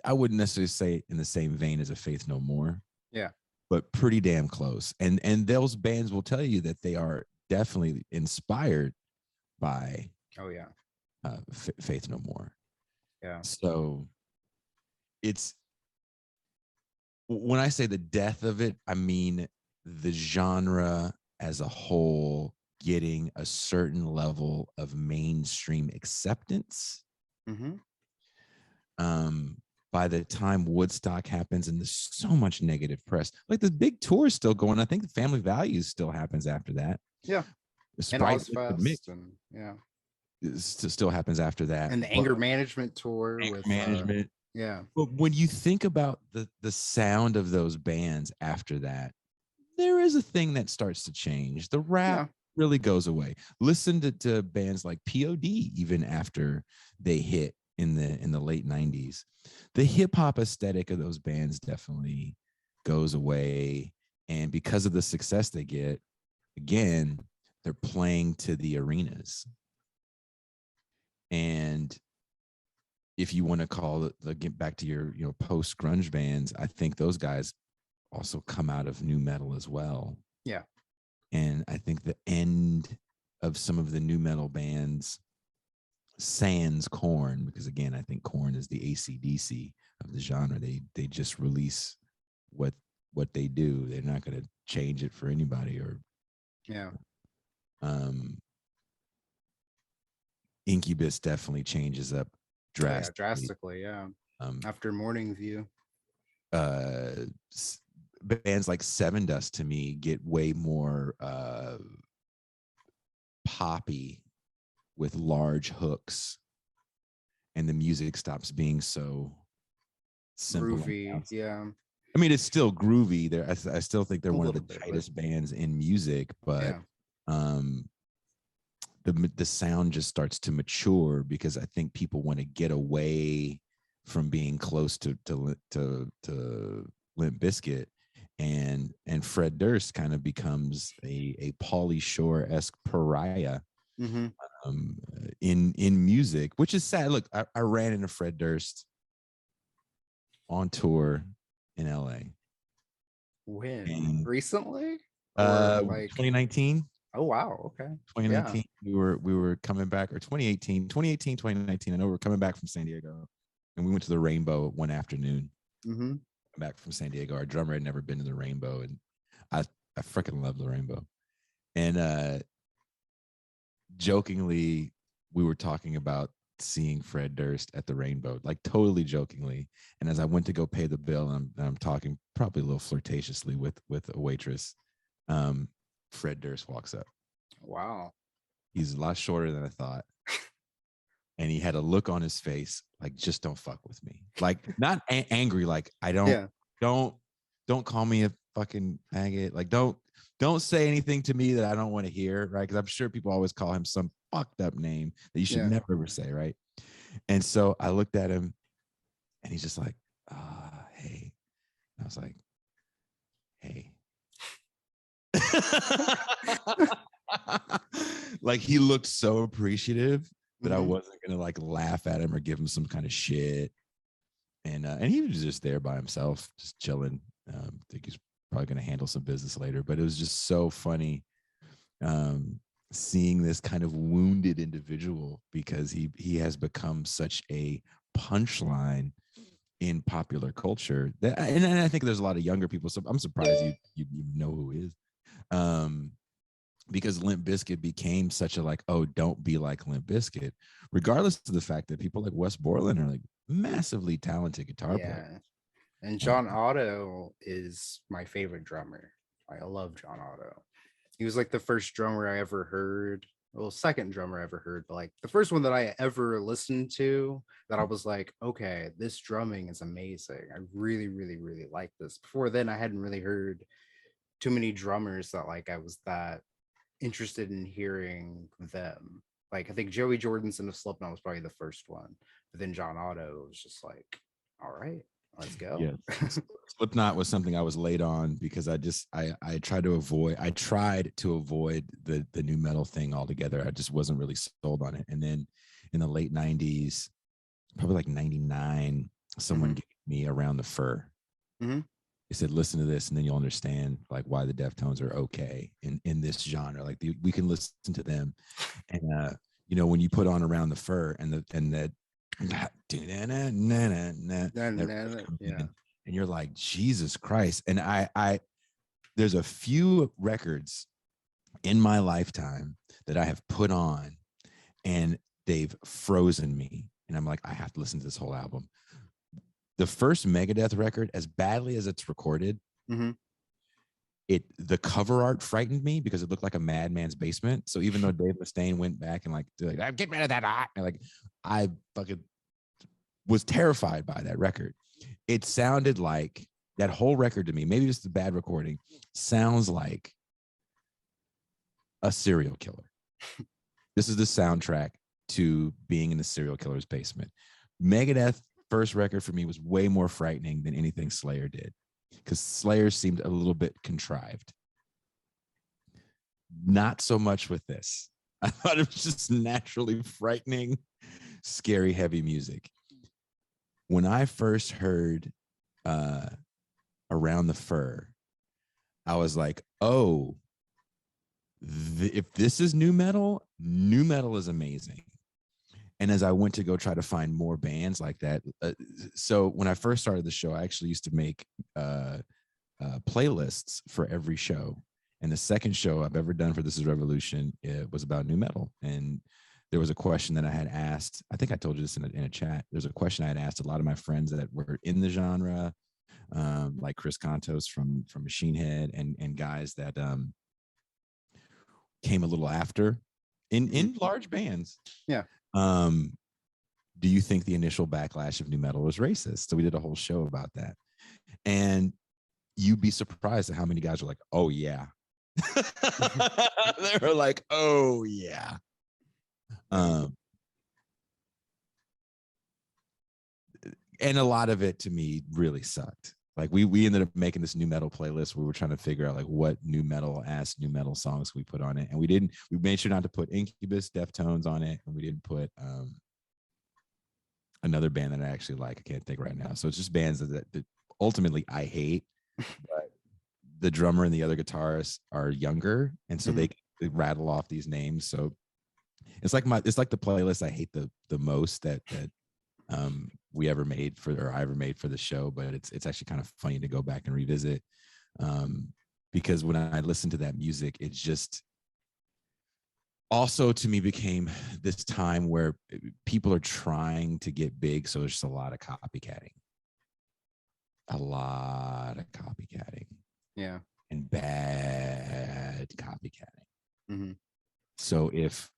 I wouldn't necessarily say in the same vein as a Faith No More. Yeah. But pretty damn close. And those bands will tell you that they are definitely inspired by Faith No More. Yeah. So it's, when I say the death of it, I mean the genre as a whole getting a certain level of mainstream acceptance. By the time Woodstock happens, and there's so much negative press, like the big tour is still going. I think the Family Values still happens after that. Yeah. And Ozfest, and it still happens after that. And the Anger Management tour with management. Yeah. But when you think about the sound of those bands after that, there is a thing that starts to change. The rap really goes away. Listen to bands like POD even after they hit in the late 90s. The hip hop aesthetic of those bands definitely goes away. And because of the success they get, again, they're playing to the arenas. And if you want to call it, get back to your, you know, post grunge bands, I think those guys also come out of new metal as well. Yeah. And I think the end of some of the new metal bands, sans Korn, because again, I think Korn is the AC/DC of the genre. They just release what they do. They're not going to change it for anybody. Or Incubus definitely changes up drastically. After Morning View, bands like Seven Dust to me get way more poppy with large hooks, and the music stops being so simple. Groovy. Yeah. I mean, it's still groovy. I still think they're one of the tightest bands in music, but the sound just starts to mature, because I think people want to get away from being close to Limp Bizkit, and Fred Durst kind of becomes a Pauly Shore-esque pariah in music, which is sad. Look, I ran into Fred Durst on tour in LA. When? Recently? 2019. Oh wow, okay. 2019. We were coming back, or 2018, 2019. I know we're coming back from San Diego. and we went to the Rainbow one afternoon Mm-hmm. back from San Diego. Our drummer had never been to the Rainbow, and I freaking love the Rainbow. And jokingly, we were talking about seeing Fred Durst at the Rainbow, like totally jokingly. And as I went to go pay the bill, and I'm talking probably a little flirtatiously with a waitress, Fred Durst walks up. Wow. He's a lot shorter than I thought. And he had a look on his face like, just don't fuck with me. Like, not angry, like, I don't, don't call me a fucking faggot. Like, don't say anything to me that I don't want to hear, right? Because I'm sure people always call him some fucked up name that you should never ever say, right? And so I looked at him, and he's just like, hey. And I was like, hey. Like, he looked so appreciative that I wasn't gonna like laugh at him or give him some kind of shit. And he was just there by himself, just chilling. I think he's probably gonna handle some business later, but it was just so funny seeing this kind of wounded individual, because he has become such a punchline in popular culture that, and I think there's a lot of younger people, so I'm surprised you know who he is. Because Limp Bizkit became such a like, oh, don't be like Limp Bizkit, regardless of the fact that people like Wes Borland are like massively talented guitar players. And John Otto is my favorite drummer. I love John Otto. He was like the first drummer I ever heard. Well, second drummer I ever heard, but like the first one that I ever listened to that I was like, okay, this drumming is amazing. I really, really, really like this. Before then, I hadn't really heard too many drummers that like I was that interested in hearing them. Like, I think Joey Jordison of Slipknot was probably the first one, but then John Otto was just like, all right, let's go. Yeah. Slipknot was something I was late on, because I tried to avoid the new metal thing altogether. I just wasn't really sold on it. And then in the late 90s, probably like 99, someone gave me Around the Fur. He said, listen to this, and then you'll understand like why the Deftones are okay in this genre. Like, we can listen to them. And you know, when you put on Around the Fur and that and you're like, Jesus Christ. And I there's a few records in my lifetime that I have put on and they've frozen me, and I'm like, I have to listen to this whole album. The first Megadeth record, as badly as it's recorded, the cover art frightened me because it looked like a madman's basement. So even though Dave Mustaine went back and like, get rid of that art, and like, I fucking was terrified by that record. It sounded like, that whole record to me, maybe it's the bad recording, sounds like a serial killer. This is the soundtrack to being in the serial killer's basement. Megadeth first record for me was way more frightening than anything Slayer did, because Slayer seemed a little bit contrived. Not so much with this. I thought it was just naturally frightening, scary, heavy music. When I first heard Around the Fur, I was like, oh, if this is new metal is amazing. And as I went to go try to find more bands like that, so when I first started the show, I actually used to make playlists for every show. And the second show I've ever done for This Is Revolution, it was about new metal. And there was a question that I had asked. I think I told you this in a chat. There's a question I had asked a lot of my friends that were in the genre, like Chris Contos from Machine Head, and guys that came a little after in large bands. Yeah. Do you think the initial backlash of new metal was racist? So we did a whole show about that. And you'd be surprised at how many guys are like, oh yeah. They were like, oh yeah. And a lot of it to me really sucked. Like, we ended up making this new metal playlist where we were trying to figure out like what new metal songs we put on it. And we made sure not to put Incubus, Deftones on it. And we didn't put another band that I actually like. I can't think right now. So it's just bands that ultimately I hate, but the drummer and the other guitarists are younger. And so they rattle off these names. So it's like the playlist I hate the most that we ever made for, or I ever made for the show, but it's actually kind of funny to go back and revisit, because when I listen to that music, it's just also to me became this time where people are trying to get big, so there's just a lot of copycatting, Yeah. and bad copycatting. Mm-hmm. So if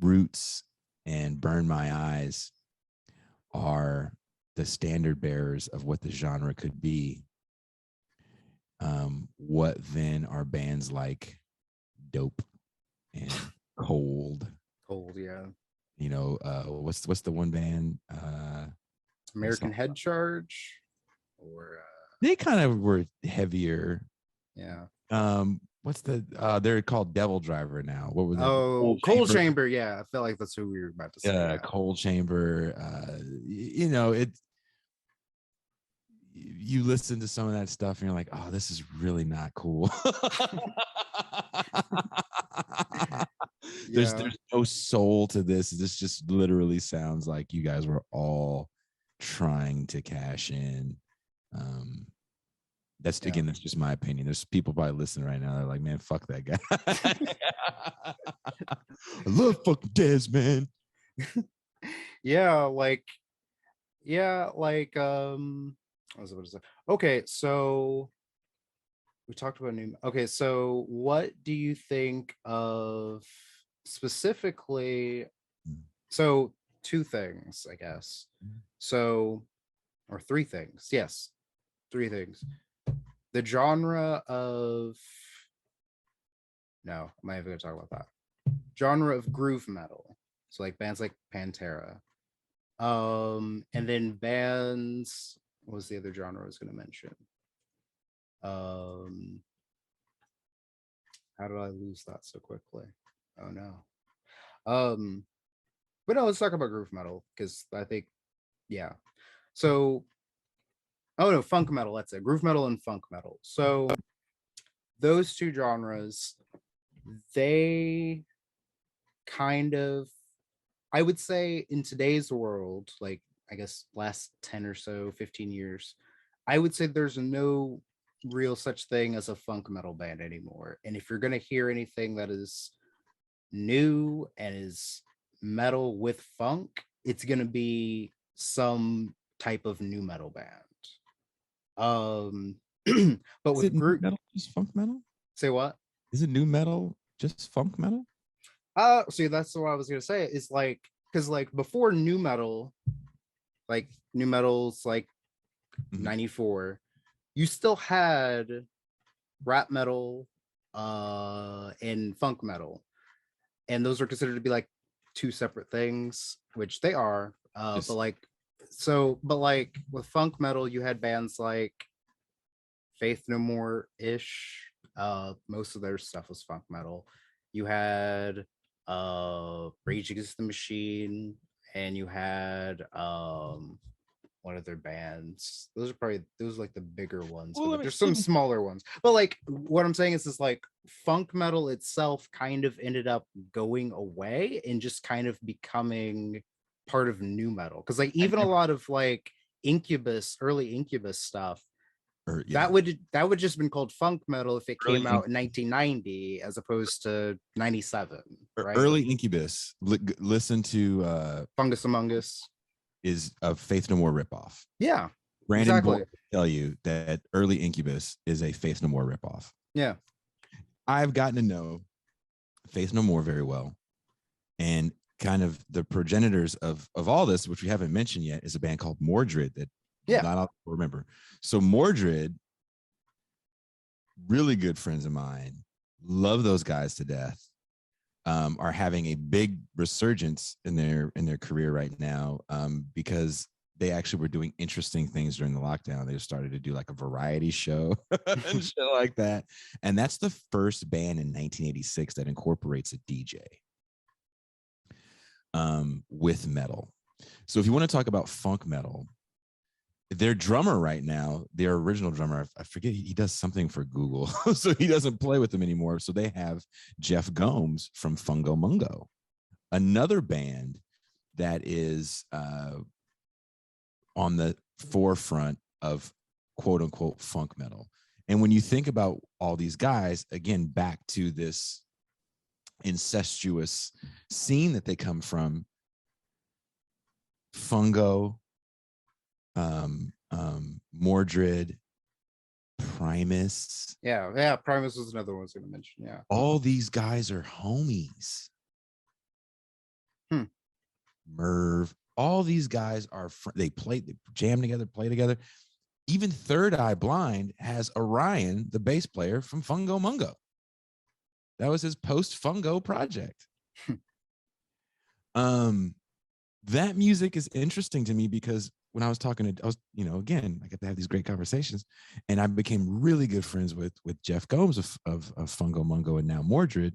Roots and Burn My Eyes are the standard bearers of what the genre could be, what then are bands like Dope and Cold? Yeah. You know, what's the one band? American Head Charge, or They kind of were heavier. yeah. What's the they're called Devil Driver now. What were they? Oh, Cold Chamber. Yeah, I felt like that's who we were about to say. Yeah. Cold Chamber. You know, it. You listen to some of that stuff and you're like, oh, this is really not cool. There's no soul to this. This just literally sounds like you guys were all trying to cash in. That's just my opinion. There's people probably listening right now. They're like, man, fuck that guy. I love fucking Dez, man. I was about to say. Okay, so we talked about new. Okay, so what do you think of specifically? So two things, I guess. So, or three things. Yes, three things. The genre of. No, I'm not even going to talk about that. Genre of groove metal. So like bands like Pantera. And then bands. What was the other genre I was going to mention? How did I lose that so quickly? Oh no. But no, let's talk about groove metal, because I think, yeah. So, oh no, funk metal. That's it. Groove metal and funk metal. So those two genres, they kind of, I would say, in today's world, like I guess last 10 or so, 15 years, I would say there's no real such thing as a funk metal band anymore. And if you're going to hear anything that is new and is metal with funk, it's going to be some type of new metal band. But is with group metal just funk metal? Say what? Is it new metal just funk metal? See, that's what I was going to say. Is like, because like before new metal's like 94, you still had rap metal and funk metal, and those are considered to be like two separate things, which they are. But like with funk metal, you had bands like Faith No More ish. Most of their stuff was funk metal. You had Rage Against the Machine, and you had what other bands? Those are like the bigger ones. Well, but there's some smaller ones. But like what I'm saying is like funk metal itself kind of ended up going away and just kind of becoming part of new metal. Because like even a lot of like early Incubus stuff, that would just been called funk metal if it came out in 1990 as opposed to 97. Right? Early Incubus. Listen to Fungus Among Us is a Faith No More ripoff. Yeah, Brandon exactly. Will tell you that early Incubus is a Faith No More ripoff. Yeah, I've gotten to know Faith No More very well, and kind of the progenitors of all this, which we haven't mentioned yet, is a band called Mordred that not a lot of people remember. So Mordred, really good friends of mine, love those guys to death. Are having a big resurgence in their career right now, because they actually were doing interesting things during the lockdown. They started to do like a variety show and shit like that. And that's the first band in 1986 that incorporates a DJ with metal. So if you want to talk about funk metal, their drummer right now, their original drummer, I forget, he does something for Google, so he doesn't play with them anymore. So they have Jeff Gomes from Fungo Mungo, another band that is on the forefront of quote unquote funk metal. And when you think about all these guys, again, back to this incestuous scene that they come from, Fungo, Mordred, Primus. Yeah. Primus was another one I was going to mention. Yeah. All these guys are homies. Merv. All these guys are, they jam together, play together. Even Third Eye Blind has Orion, the bass player from Fungo Mungo. That was his post-Fungo project. That music is interesting to me because when I was talking to, again, I get to have these great conversations, and I became really good friends with Jeff Gomes of Fungo Mungo and now Mordred.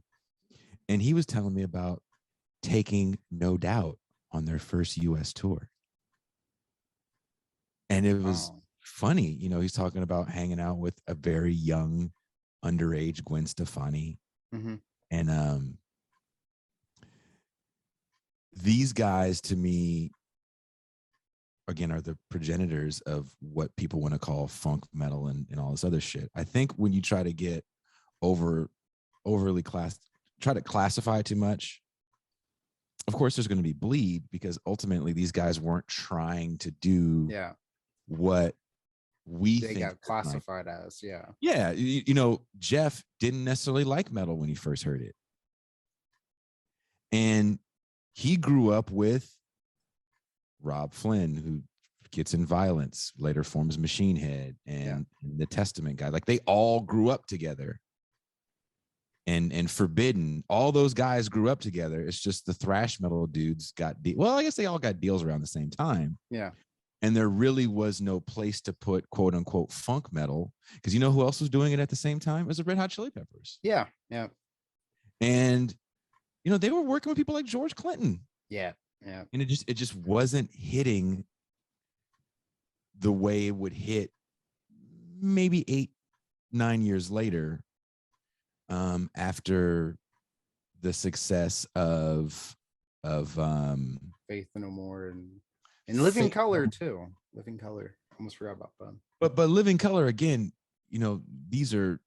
And he was telling me about taking No Doubt on their first US tour. And it was funny, he's talking about hanging out with a very young, underage Gwen Stefani. And these guys, to me, again, are the progenitors of what people want to call funk metal and all this other shit. I think when you try to get overly try to classify too much, of course there's going to be bleed, because ultimately these guys weren't trying to do what they think got classified as. Jeff didn't necessarily like metal when he first heard it, and he grew up with Rob Flynn, who gets in Violence, later forms Machine Head, and the Testament guy. Like, they all grew up together. And Forbidden, all those guys grew up together. It's just the thrash metal dudes got I guess they all got deals around the same time. Yeah. And there really was no place to put quote unquote funk metal, because you know who else was doing it at the same time? It was the Red Hot Chili Peppers. Yeah. And they were working with people like George Clinton. Yeah. And it just wasn't hitting the way it would hit maybe 8-9 years later, after the success of Faith No More and Living Color too. Living Color. Almost forgot about them. But Living Color, again, these are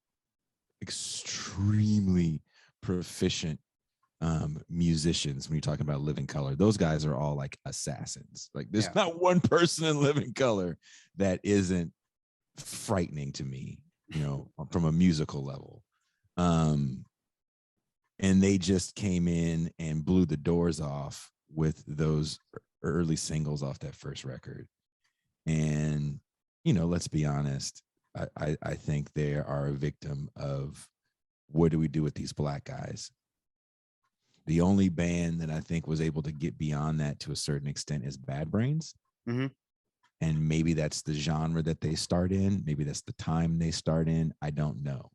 extremely proficient musicians. When you're talking about Living Color, those guys are all like assassins. Like, there's not one person in Living Color that isn't frightening to me, from a musical level. And they just came in and blew the doors off with those early singles off that first record. And let's be honest, I think they are a victim of, what do we do with these black guys? The only band that I think was able to get beyond that to a certain extent is Bad Brains. And maybe that's the genre that they start in. Maybe that's the time they start in. I don't know.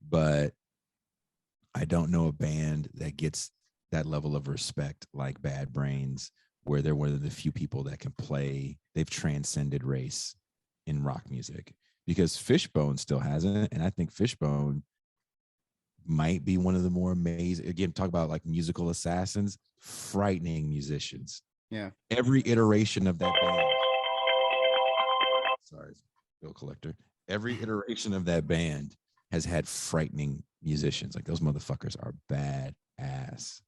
But I don't know a band that gets that level of respect like Bad Brains, where they're one of the few people that can play. They've transcended race in rock music, because Fishbone still hasn't. And I think Fishbone might be one of the more amazing, again, talk about like musical assassins, frightening musicians. Yeah. Every iteration of that band. Sorry, bill collector. Every iteration of that band has had frightening musicians. Like, those motherfuckers are badass.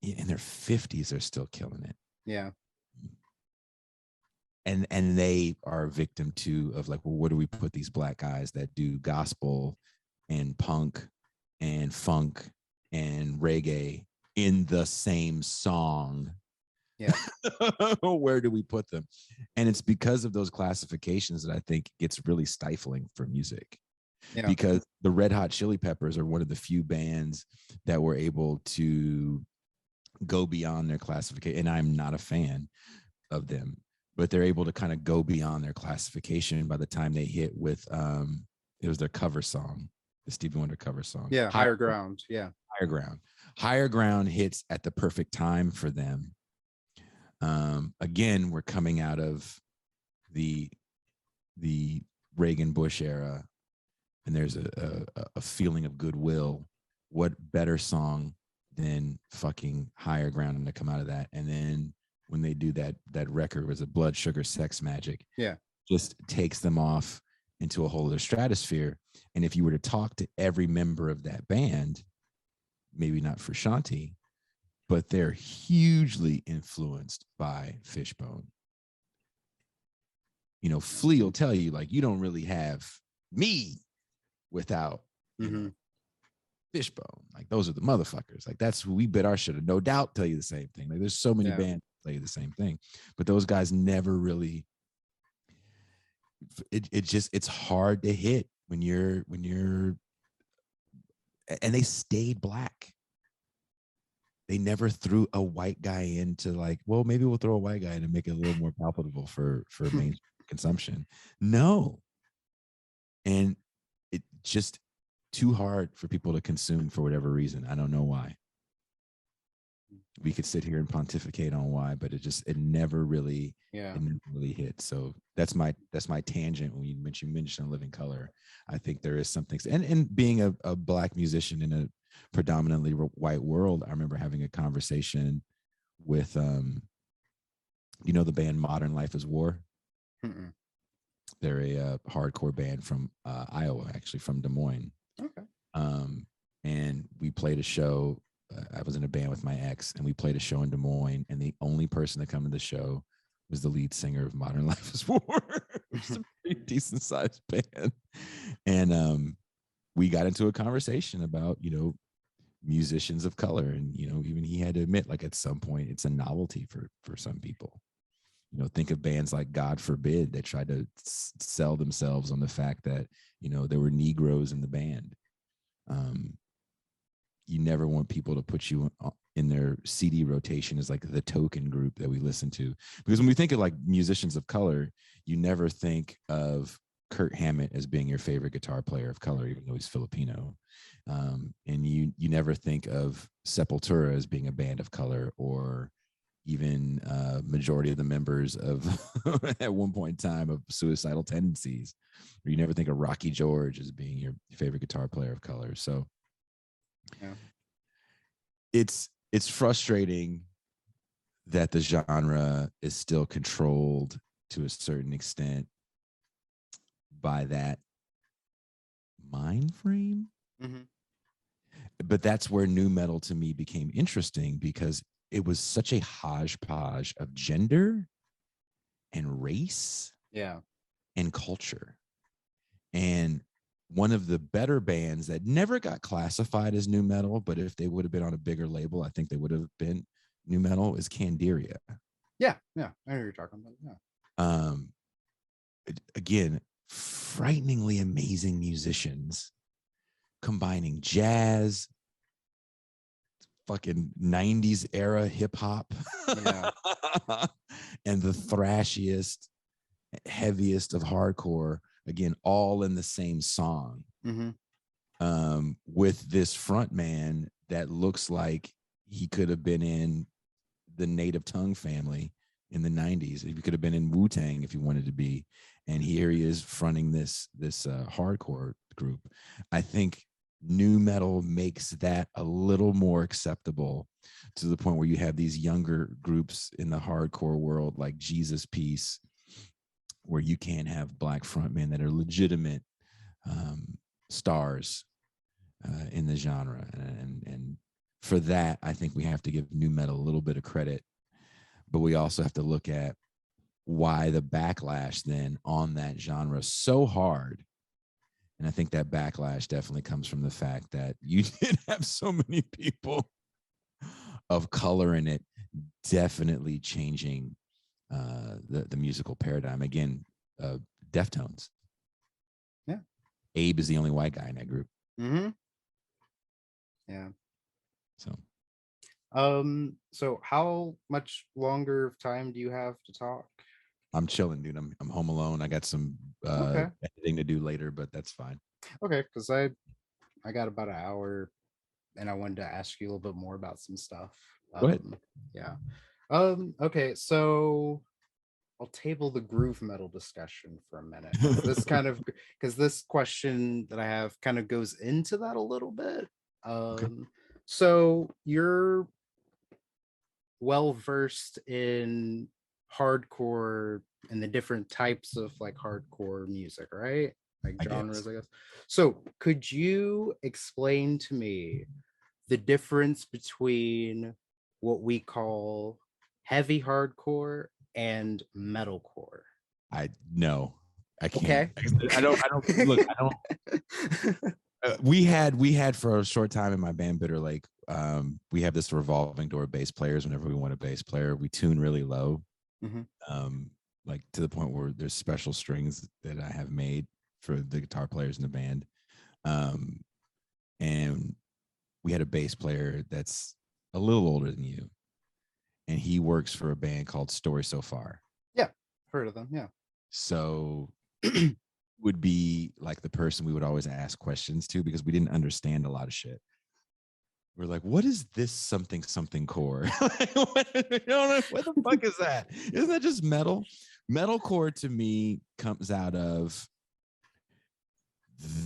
In their 50s, they're still killing it. Yeah. And they are a victim too of like, well, where do we put these black guys that do gospel and punk and funk and reggae in the same song? Yeah. Where do we put them? And it's because of those classifications that I think gets really stifling for music. Yeah. Because the Red Hot Chili Peppers are one of the few bands that were able to go beyond their classification. And I'm not a fan of them, but they're able to kind of go beyond their classification by the time they hit with it was their cover song, the Stevie Wonder cover song. Yeah, Higher Ground. Yeah. Higher Ground. Higher Ground hits at the perfect time for them. Again, we're coming out of the Reagan Bush era, and there's a feeling of goodwill. What better song than fucking Higher Ground to come out of that? And then when they do that record was a Blood Sugar Sex Magic. Yeah. Just takes them off into a whole other stratosphere. And if you were to talk to every member of that band, maybe not for Shanti, but they're hugely influenced by Fishbone. You know, Flea will tell you, like, you don't really have me without Fishbone. Like, those are the motherfuckers. Like, that's who we bit our shit. No doubt tell you the same thing. Like, there's so many bands that play the same thing, but those guys never really. It's hard to hit when you're, and they stayed black. They never threw a white guy into like, well, maybe we'll throw a white guy in and make it a little more palatable for mainstream consumption. No. And it just too hard for people to consume for whatever reason. I don't know why. We could sit here and pontificate on why, but it never really hit. So that's my tangent. When you mentioned Living Color, I think there is something, and being a black musician in a predominantly white world, I remember having a conversation with you know the band Modern Life is War. Mm-mm. They're a hardcore band from Iowa, actually from Des Moines. Okay. And we played a show. I was in a band with my ex, and we played a show in Des Moines, and the only person to come to the show was the lead singer of Modern Life is War. It's a pretty decent sized band. And we got into a conversation about, you know, musicians of color. And, you know, even he had to admit, like, at some point it's a novelty for some people. You know, think of bands like God Forbid that tried to sell themselves on the fact that, you know, there were Negroes in the band. You never want people to put you in their CD rotation as like the token group that we listen to. Because when we think of like musicians of color, you never think of Kurt Hammett as being your favorite guitar player of color, even though he's Filipino. And you never think of Sepultura as being a band of color, or even majority of the members of at one point in time of Suicidal Tendencies. Or you never think of Rocky George as being your favorite guitar player of color. So it's frustrating that the genre is still controlled to a certain extent by that mind frame. But that's where nu metal to me became interesting, because it was such a hodgepodge of gender and race and culture. And one of the better bands that never got classified as nu metal, but if they would have been on a bigger label, I think they would have been nu metal, is Candiria. Yeah, I know what you're talking about. Again, frighteningly amazing musicians combining jazz, fucking 90s era hip hop, and the thrashiest, heaviest of hardcore, again, all in the same song. With this front man that looks like he could have been in the Native Tongue family in the 90s. He could have been in Wu-Tang if he wanted to be. And here he is fronting this hardcore group. I think nu metal makes that a little more acceptable, to the point where you have these younger groups in the hardcore world like Jesus Piece, where you can have black frontmen that are legitimate stars in the genre. And for that, I think we have to give nu metal a little bit of credit, but we also have to look at why the backlash then on that genre so hard. And I think that backlash definitely comes from the fact that you did have so many people of color in it, definitely changing the musical paradigm. Again, Deftones. Yeah. Abe is the only white guy in that group. Yeah. So how much longer time do you have to talk? I'm chilling, dude. I'm home alone. I got some editing to do later, but that's fine. Okay, because I got about an hour, and I wanted to ask you a little bit more about some stuff. Go ahead. Yeah. Okay, so I'll table the groove metal discussion for a minute. Because this question that I have kind of goes into that a little bit. So you're well versed in hardcore and the different types of like hardcore music, right? Like I genres, guess. I guess. So, could you explain to me the difference between what we call heavy hardcore and metalcore? I no, I can't. Okay. I don't look. I don't. We had for a short time in my band Bitter Lake. We have this revolving door of bass players. Whenever we want a bass player, we tune really low, Mhm. like to the point where there's special strings that I have made for the guitar players in the band. Um, and we had a bass player that's a little older than you, and he works for a band called Story So Far. Yeah, heard of them. Yeah. So would be like the person we would always ask questions to because we didn't understand a lot of shit. We're like, what is this something something core? What the fuck is that? Isn't that just metal? Metalcore to me comes out of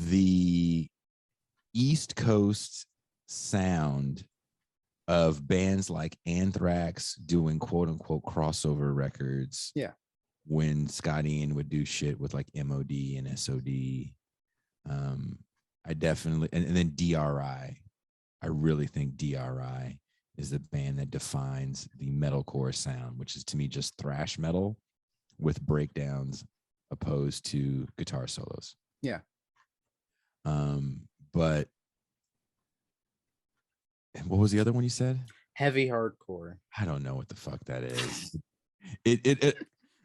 the East Coast sound of bands like Anthrax doing quote unquote crossover records. Yeah. When Scott Ian would do shit with like MOD and SOD. I definitely, and then DRI. I really think DRI is the band that defines the metalcore sound, which is to me just thrash metal with breakdowns opposed to guitar solos. Yeah. But what was the other one you said? Heavy hardcore. I don't know what the fuck that is.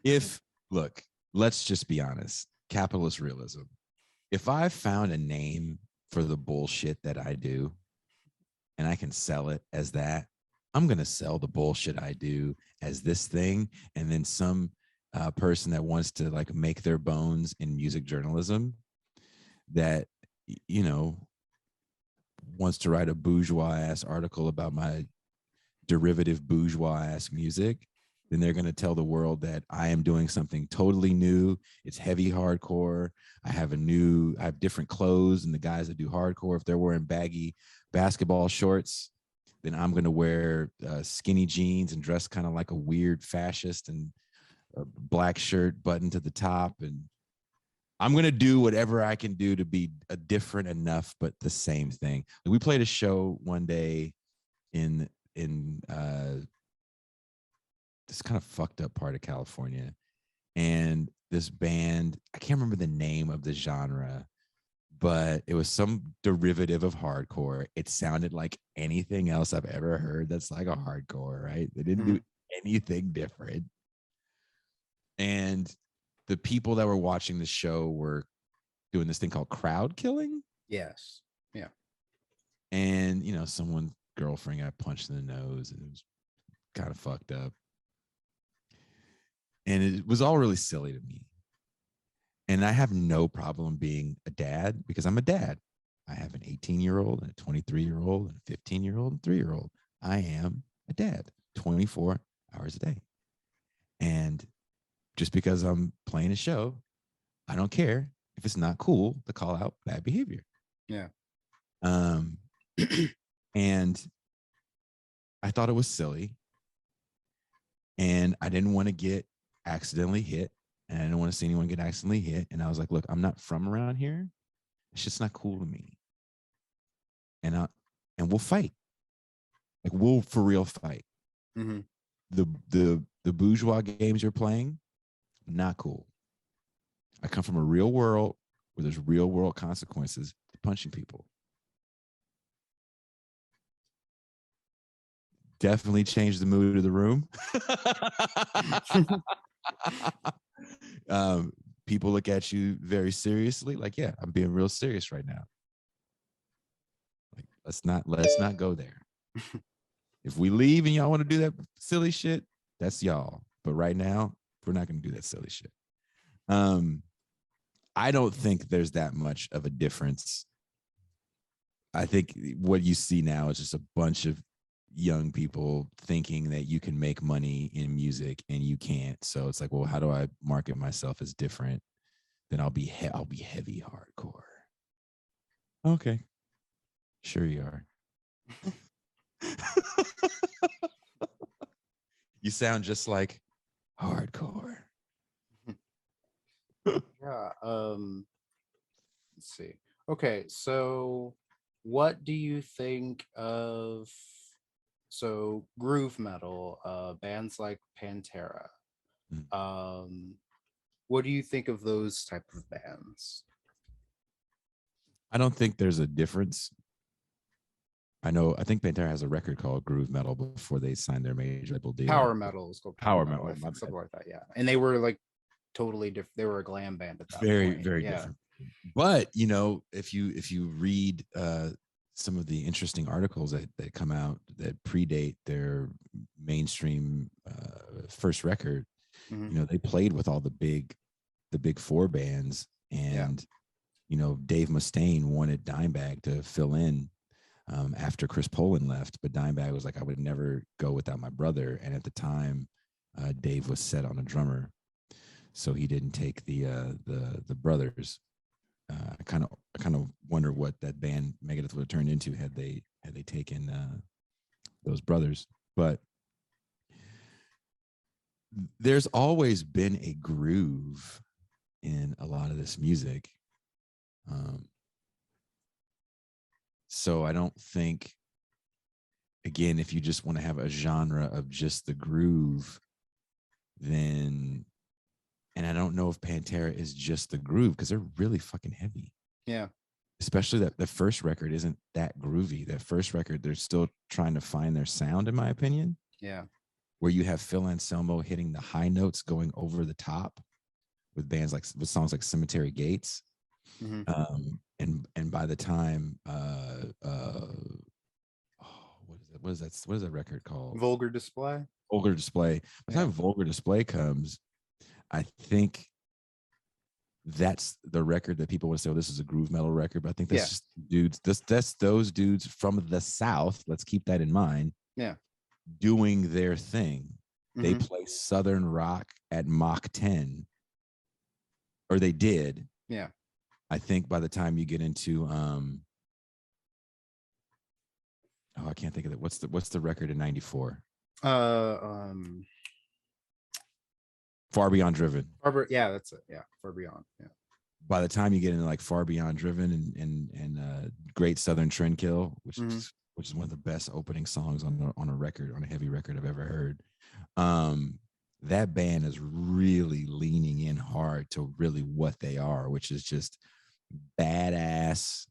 If look, let's just be honest. Capitalist realism. If I found a name for the bullshit that I do and I can sell it as that, I'm going to sell the bullshit I do as this thing. And then some person that wants to like make their bones in music journalism that, you know, wants to write a bourgeois ass article about my derivative bourgeois ass music, then they're going to tell the world that I am doing something totally new. It's heavy hardcore. I have different clothes than the guys that do hardcore. If they're wearing baggy basketball shorts, then I'm going to wear skinny jeans and dress kind of like a weird fascist and a black shirt buttoned to the top. And I'm going to do whatever I can do to be a different enough, but the same thing. We played a show one day in this kind of fucked up part of California. And this band, I can't remember the name of the genre, but it was some derivative of hardcore. It sounded like anything else I've ever heard that's like a hardcore, right? They didn't do anything different. And the people that were watching the show were doing this thing called crowd killing. Yes. Yeah. And, you know, someone's girlfriend got punched in the nose and it was kind of fucked up. And it was all really silly to me. And I have no problem being a dad because I'm a dad. I have an 18-year-old and a 23-year-old and a 15-year-old and 3-year-old. I am a dad 24 hours a day. And just because I'm playing a show, I don't care if it's not cool to call out bad behavior. Yeah. And I thought it was silly. And I didn't want to get accidentally hit. And I didn't want to see anyone get accidentally hit. And I was like, look, I'm not from around here. It's just not cool to me. And we'll fight. Like we'll for real fight. Mm-hmm. The bourgeois games you're playing, not cool. I come from a real world where there's real world consequences to punching people. Definitely changed the mood of the room. People look at you very seriously, like, yeah, I'm being real serious right now. Like, let's not go there. If we leave and y'all want to do that silly shit, that's y'all. But right now, we're not going to do that silly shit. I don't think there's that much of a difference. I think what you see now is just a bunch of young people thinking that you can make money in music and you can't. So it's like, well, how do I market myself as different? Then I'll be heavy hardcore. Okay, sure you are. You sound just like hardcore. Yeah. Let's see. Okay, so what do you think of groove metal, bands like Pantera? Mm. What do you think of those type of bands? I don't think there's a difference. I think Pantera has a record called Groove Metal before they signed their major label deal. Power metal is called Power metal, Metal, I my think, bad. something like that. Yeah, and they were like totally different. They were a glam band at that Very, point. very Yeah. different. But if you read some of the interesting articles that come out that predate their mainstream first record, Mhm. they played with all the big four bands, and Dave Mustaine wanted Dimebag to fill in after Chris Poland left, but Dimebag was like, I would never go without my brother, and at the time, Dave was set on a drummer, so he didn't take the brothers. I kind of wonder what that band Megadeth would have turned into had they taken those brothers. But there's always been a groove in a lot of this music. So I don't think, again, if you just want to have a genre of just the groove, then, and I don't know if Pantera is just the groove because they're really fucking heavy. Yeah. Especially that the first record isn't that groovy. That first record, they're still trying to find their sound, in my opinion. Yeah. Where you have Phil Anselmo hitting the high notes going over the top with songs like Cemetery Gates. Mhm. And by the time what is that record called? Vulgar Display. Vulgar Display. By the time Vulgar Display comes, I think that's the record that people would say, oh, this is a groove metal record. But I think that's just dudes. That's those dudes from the South. Let's keep that in mind. Yeah. Doing their thing. Mm-hmm. They play Southern rock at Mach 10. Or they did. Yeah. I think by the time you get into I can't think of it. What's the record in 94? Far Beyond Driven. Yeah, that's it. Yeah, Far Beyond. Yeah. By the time you get into like Far Beyond Driven and Great Southern Trendkill, which is one of the best opening songs on a record, on a heavy record I've ever heard. That band is really leaning in hard to really what they are, which is just badass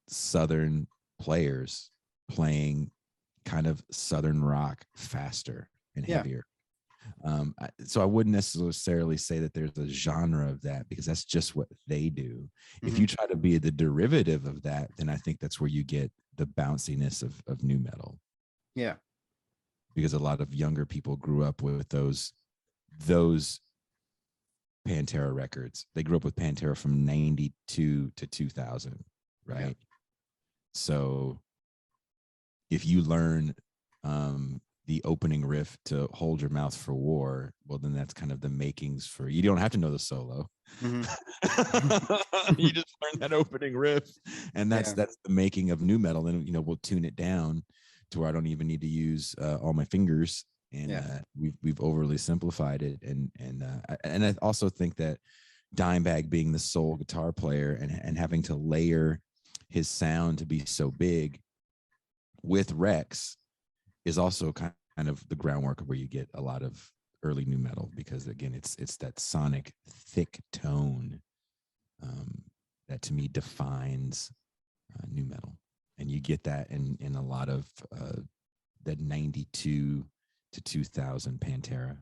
Southern players playing kind of Southern rock faster and heavier. So I wouldn't necessarily say that there's a genre of that because that's just what they do. If you try to be the derivative of that, then I think that's where you get the bounciness of nu metal. Yeah. Because a lot of younger people grew up with those Pantera records. They grew up with Pantera from 92 to 2000, right? Yeah. So if you learn the opening riff to Hold Your Mouth for War, well, then that's kind of the makings for, you don't have to know the solo. You just learn that opening riff, and that's the making of nu metal. And we'll tune it down to where I don't even need to use all my fingers, and we've overly simplified it. And I also think that Dimebag being the sole guitar player and having to layer his sound to be so big with Rex is also kind of the groundwork of where you get a lot of early nu metal, because again, it's that sonic thick tone that to me defines nu metal, and you get that in a lot of that 92 to 2000 Pantera.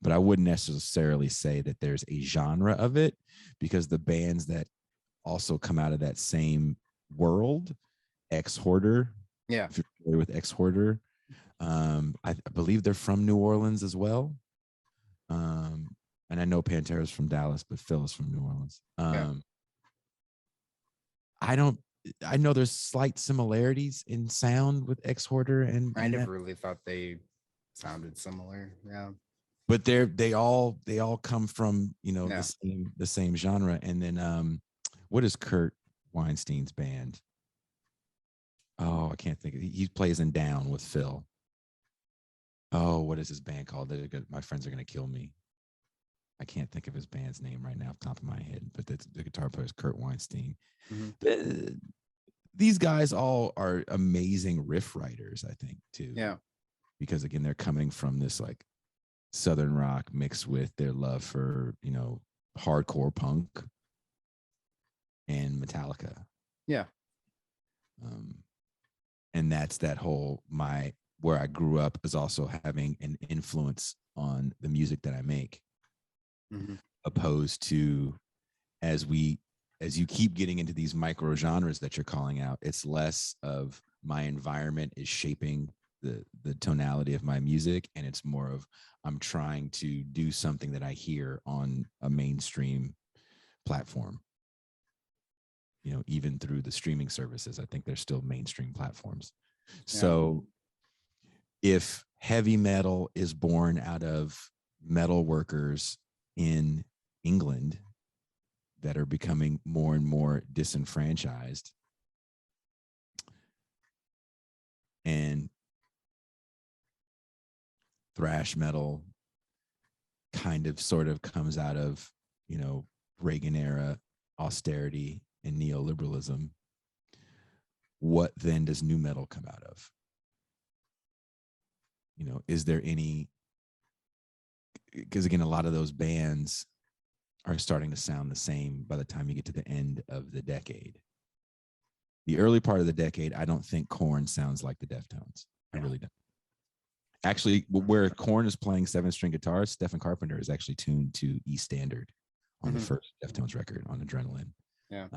But I wouldn't necessarily say that there's a genre of it, because the bands that also come out of that same world, Ex-Hoarder, if you're familiar with Ex-Hoarder, I believe they're from New Orleans as well. And I know Pantera's from Dallas, but Phil is from New Orleans. I know there's slight similarities in sound with Ex-Hoarder, and I never really thought they sounded similar. Yeah. But they all come from the same genre. And then what is Kurt Weinstein's band? Oh, I can't think of it. He plays in Down with Phil. Oh, what is this band called? My friends are gonna kill me. I can't think of his band's name right now off the top of my head, but the guitar player is Kurt Weinstein. These guys all are amazing riff writers, I think, too. Yeah. Because again, they're coming from this like Southern rock mixed with their love for, hardcore punk and Metallica. Yeah. And that's that whole where I grew up is also having an influence on the music that I make, opposed to as you keep getting into these micro genres that you're calling out, it's less of my environment is shaping the tonality of my music, and it's more of I'm trying to do something that I hear on a mainstream platform. Even through the streaming services, I think they're still mainstream platforms. Yeah. So if heavy metal is born out of metal workers in England that are becoming more and more disenfranchised, and thrash metal kind of sort of comes out of, Reagan era austerity and neoliberalism, what then does nu metal come out of? Is there any, because again, a lot of those bands are starting to sound the same by the time you get to the end of the decade. The early part of the decade, I don't think Korn sounds like the Deftones. I really don't. Actually, where Korn is playing 7-string guitars, Stephen Carpenter is actually tuned to E standard on the first Deftones record on Adrenaline. Yeah.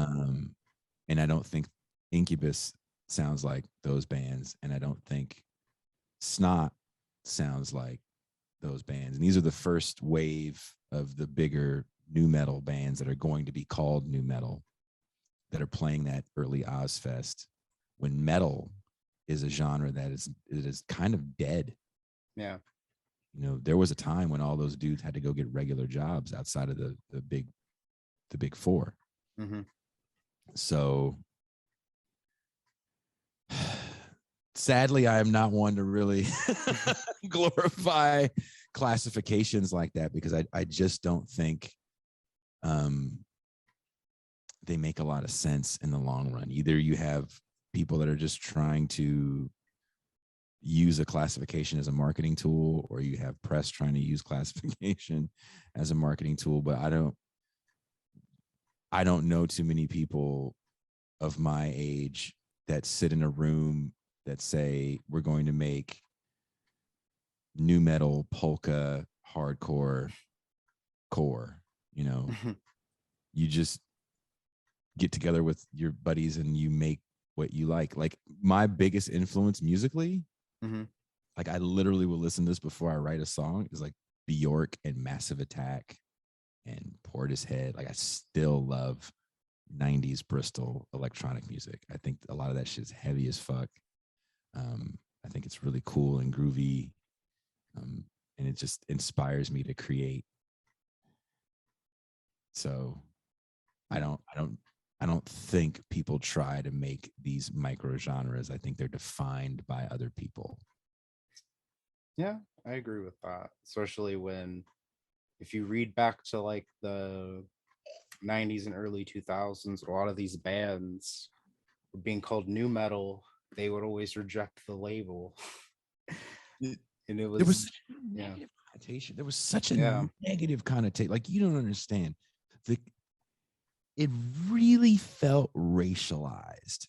And I don't think Incubus sounds like those bands, and I don't think Snot sounds like those bands. And these are the first wave of the bigger nu metal bands that are going to be called nu metal, that are playing that early Ozfest, when metal is a genre that is kind of dead. Yeah. There was a time when all those dudes had to go get regular jobs outside of the big four. So sadly, I am not one to really glorify classifications like that, because I just don't think they make a lot of sense in the long run. Either you have people that are just trying to use a classification as a marketing tool, or you have press trying to use classification as a marketing tool. But I don't know too many people of my age that sit in a room that say we're going to make nu metal, polka, hardcore, core. You just get together with your buddies and you make what you like. Like my biggest influence musically, like I literally will listen to this before I write a song, is like Bjork and Massive Attack and Portishead. Like I still love 90s Bristol electronic music. I think a lot of that shit's heavy as fuck. I think it's really cool and groovy. And it just inspires me to create. So I don't think people try to make these micro genres. I think they're defined by other people. Yeah, I agree with that. Especially if you read back to like the 90s and early 2000s, a lot of these bands were being called nu metal. They would always reject the label. And it was, there was such a negative connotation. There was such a negative connotation. Like, you don't understand. It really felt racialized.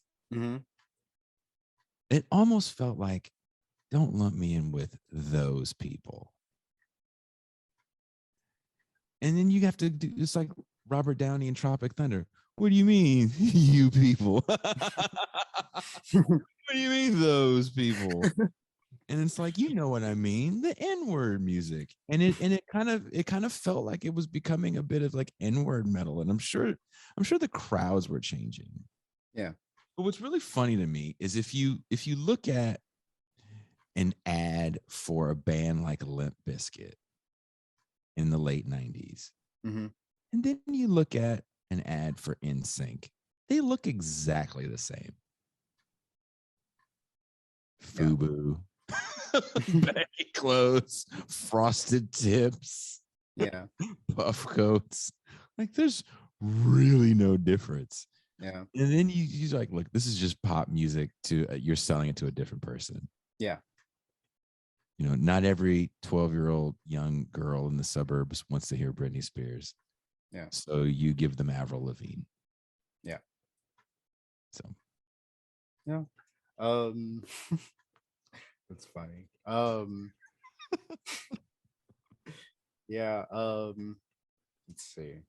It almost felt like, don't lump me in with those people. And then you have to do, it's like Robert Downey in Tropic Thunder. What do you mean, you people? What do you mean, those people? And it's like, you know what I mean, the N-word music. And it kind of felt like it was becoming a bit of like N-word metal. And I'm sure the crowds were changing. Yeah. But what's really funny to me is if you look at an ad for a band like Limp Bizkit in the late 90s, and then you look at an ad for NSYNC, they look exactly the same. FUBU. baggy clothes, frosted tips, Yeah. puff coats. Like there's really no difference. Yeah. And then you're like, look, this is just pop music to you're selling it to a different person. Yeah. You know, not every 12-year-old young girl in the suburbs wants to hear Britney Spears. Yeah. So you give them Avril Lavigne. Yeah. So Yeah. That's funny. Yeah. Let's see.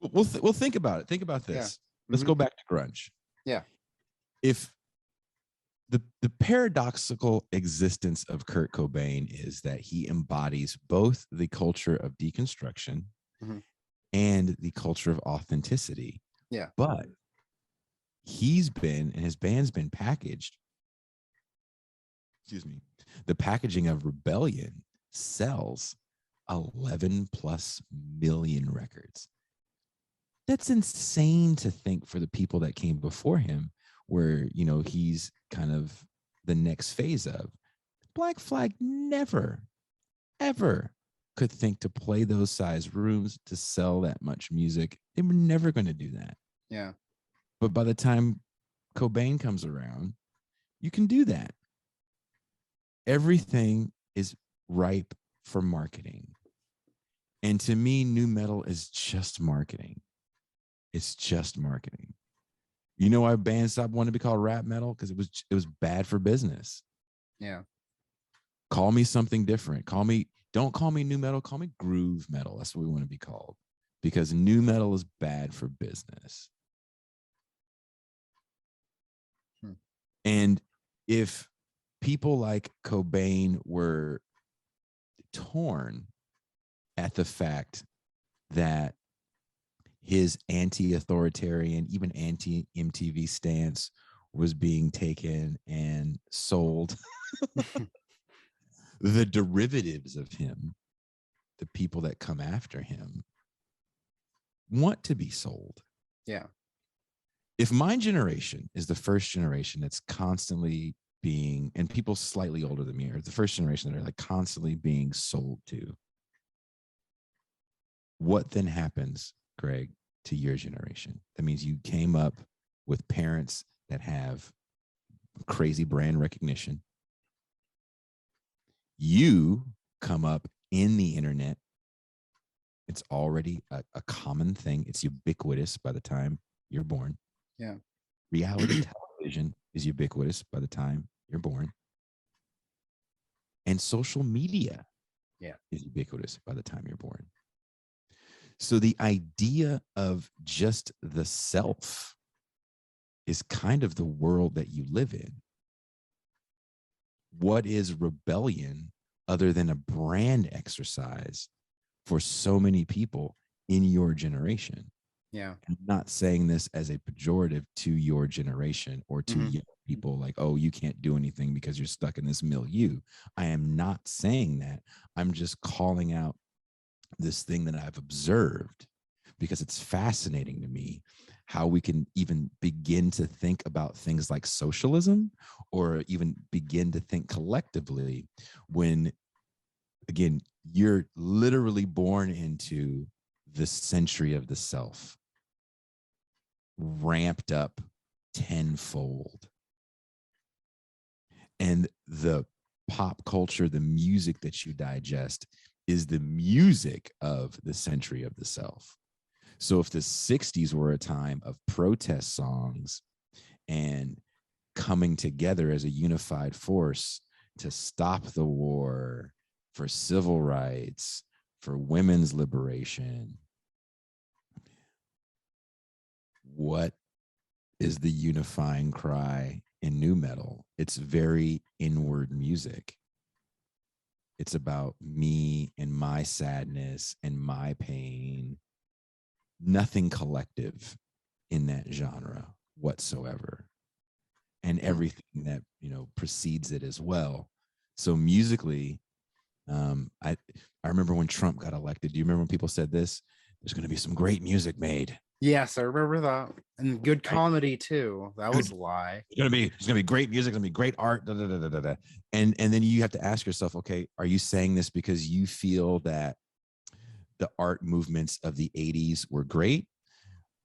we'll think about it. Think about Yeah. this. Let's go back to grunge. Yeah. If the paradoxical existence of Kurt Cobain is that he embodies both the culture of deconstruction Mhm. and the culture of authenticity. Yeah. But he's been, and his band's been packaged. Excuse me. The packaging of rebellion sells 11 plus million records. That's insane to think for the people that came before him, where, you know, he's kind of the next phase of. Black Flag never, ever could think to play those size rooms, to sell that much music. They were never going to do that. Yeah. But by the time Cobain comes around, you can do that. Everything is ripe for marketing. And to me, nu metal is just marketing. It's just marketing. You know why bands stopped wanting to be called rap metal? Because it was bad for business. Yeah. Call me something different. Don't call me nu metal, call me groove metal. That's what we want to be called. Because nu metal is bad for business. And if people like Cobain were torn at the fact that his anti-authoritarian, even anti-MTV stance was being taken and sold, the derivatives of him, the people that come after him, want to be sold. Yeah. If my generation is the first generation that's constantly being, and people slightly older than me are the first generation that are like constantly being sold to, what then happens, Greg, to your generation? That means you came up with parents that have crazy brand recognition. You come up in the internet. It's already a common thing. It's ubiquitous by the time you're born. Yeah. Reality television is ubiquitous by the time you're born. And social media is ubiquitous by the time you're born. So the idea of just the self is kind of the world that you live in. What is rebellion other than a brand exercise for so many people in your generation? Yeah. I'm not saying this as a pejorative to your generation or to young people like, oh, you can't do anything because you're stuck in this milieu. I am not saying that. I'm just calling out this thing that I've observed because it's fascinating to me how we can even begin to think about things like socialism or even begin to think collectively when, again, you're literally born into the century of the self, ramped up tenfold. And the pop culture, the music that you digest is the music of the century of the self. So if the 60s were a time of protest songs and coming together as a unified force to stop the war, for civil rights, for women's liberation, what is the unifying cry in nu metal? It's very inward music. It's about me and my sadness and my pain. Nothing collective in that genre whatsoever. And everything that, you know, precedes it as well. So musically, I remember when Trump got elected. Do you remember when people said this? There's going to be some great music made. Yes, I remember that. And good comedy too. That was a lie. It's gonna be great music, it's gonna be great art, da, da, da, da, da, da. And then you have to ask yourself, okay, are you saying this because you feel that the art movements of the 80s were great,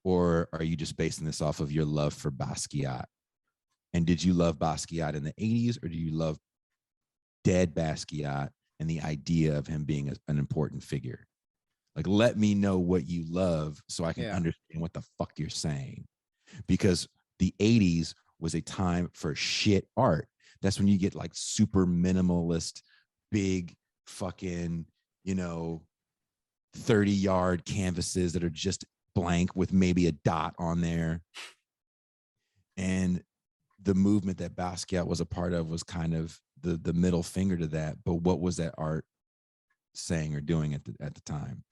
or are you just basing this off of your love for Basquiat? And did you love Basquiat in the 80s, or do you love dead Basquiat and the idea of him being an important figure? Like, let me know what you love so I can understand what the fuck you're saying. Because the 80s was a time for shit art. That's when you get like super minimalist, big fucking, 30-yard canvases that are just blank with maybe a dot on there. And the movement that Basquiat was a part of was kind of the middle finger to that. But what was that art saying or doing at the time?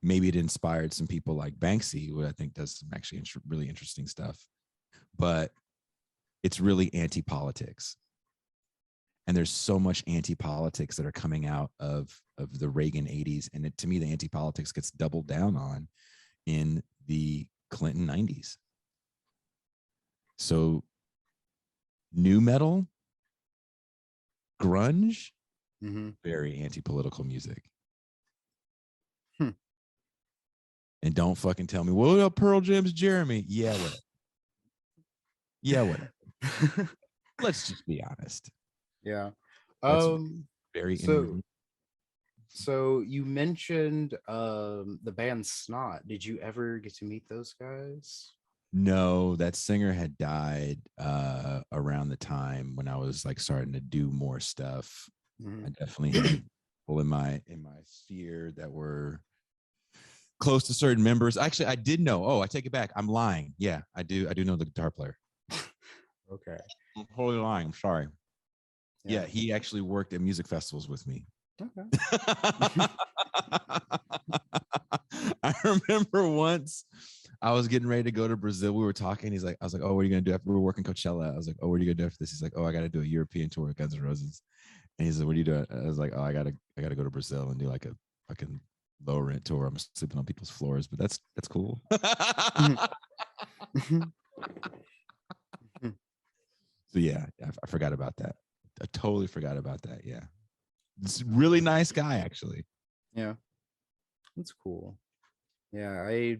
Maybe it inspired some people like Banksy, who I think does some actually really interesting stuff. But it's really anti-politics. And there's so much anti-politics that are coming out of the Reagan 80s. And to me, the anti-politics gets doubled down on in the Clinton 90s. So nu metal, grunge, very anti-political music. And don't fucking tell me, what up, Pearl Jam's Jeremy? Yeah, whatever. Yeah, whatever. Let's just be honest. Yeah. That's very so you mentioned the band Snot. Did you ever get to meet those guys? No, that singer had died around the time when I was like starting to do more stuff. I definitely had people in my sphere that were close to certain members. Actually, I did know. Oh, I take it back. I'm lying. Yeah, I do know the guitar player. Okay. I'm totally lying. I'm sorry. Yeah, he actually worked at music festivals with me. Okay. I remember once I was getting ready to go to Brazil. We were talking. I was like, oh, what are you going to do after we were working Coachella? I was like, oh, what are you going to do after this? He's like, oh, I got to do a European tour with Guns N' Roses. And he's like, what are you doing? I was like, oh, I got to go to Brazil and do like a fucking low rent tour. I'm sleeping on people's floors, but that's cool. So yeah, I forgot about that. I totally forgot about that. Yeah. It's a really nice guy, actually. Yeah. That's cool. Yeah, I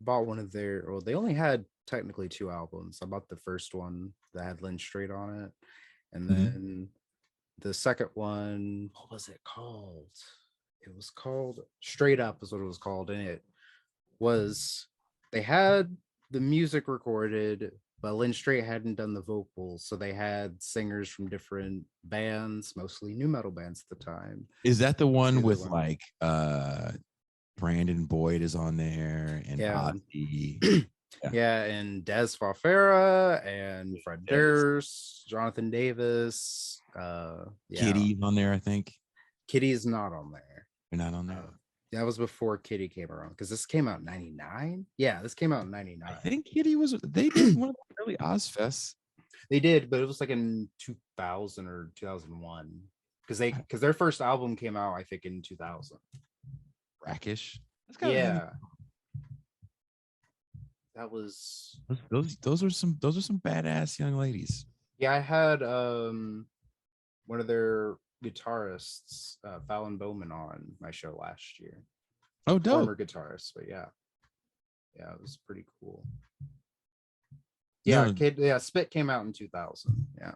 bought one of their, well, they only had technically 2 albums. I bought the first one that had Lynn Straight on it. And then the second one, what was it called? It was called Straight Up is what it was called. And it was, they had the music recorded, but Lynn Straight hadn't done the vocals. So they had singers from different bands, mostly nu metal bands at the time. Is that the one with like Brandon Boyd is on there and Ozzy? Yeah, and Des Fafera and Fred Durst, Jonathan Davis. Kitty's on there, I think. Kitty's not on there. You're not on there. That was before Kitty came around because this came out in 99. Yeah, this came out in 99. I think Kitty was, they did one of the early Ozfests. They did, but it was like in 2000 or 2001 because their first album came out, I think, in 2000. Brackish. Yeah. That was those are some badass young ladies. Yeah, I had one of their guitarists, Fallon Bowman, on my show last year. Oh, dope. Former guitarist, but yeah, it was pretty cool. Yeah, Spit came out in 2000. Yeah,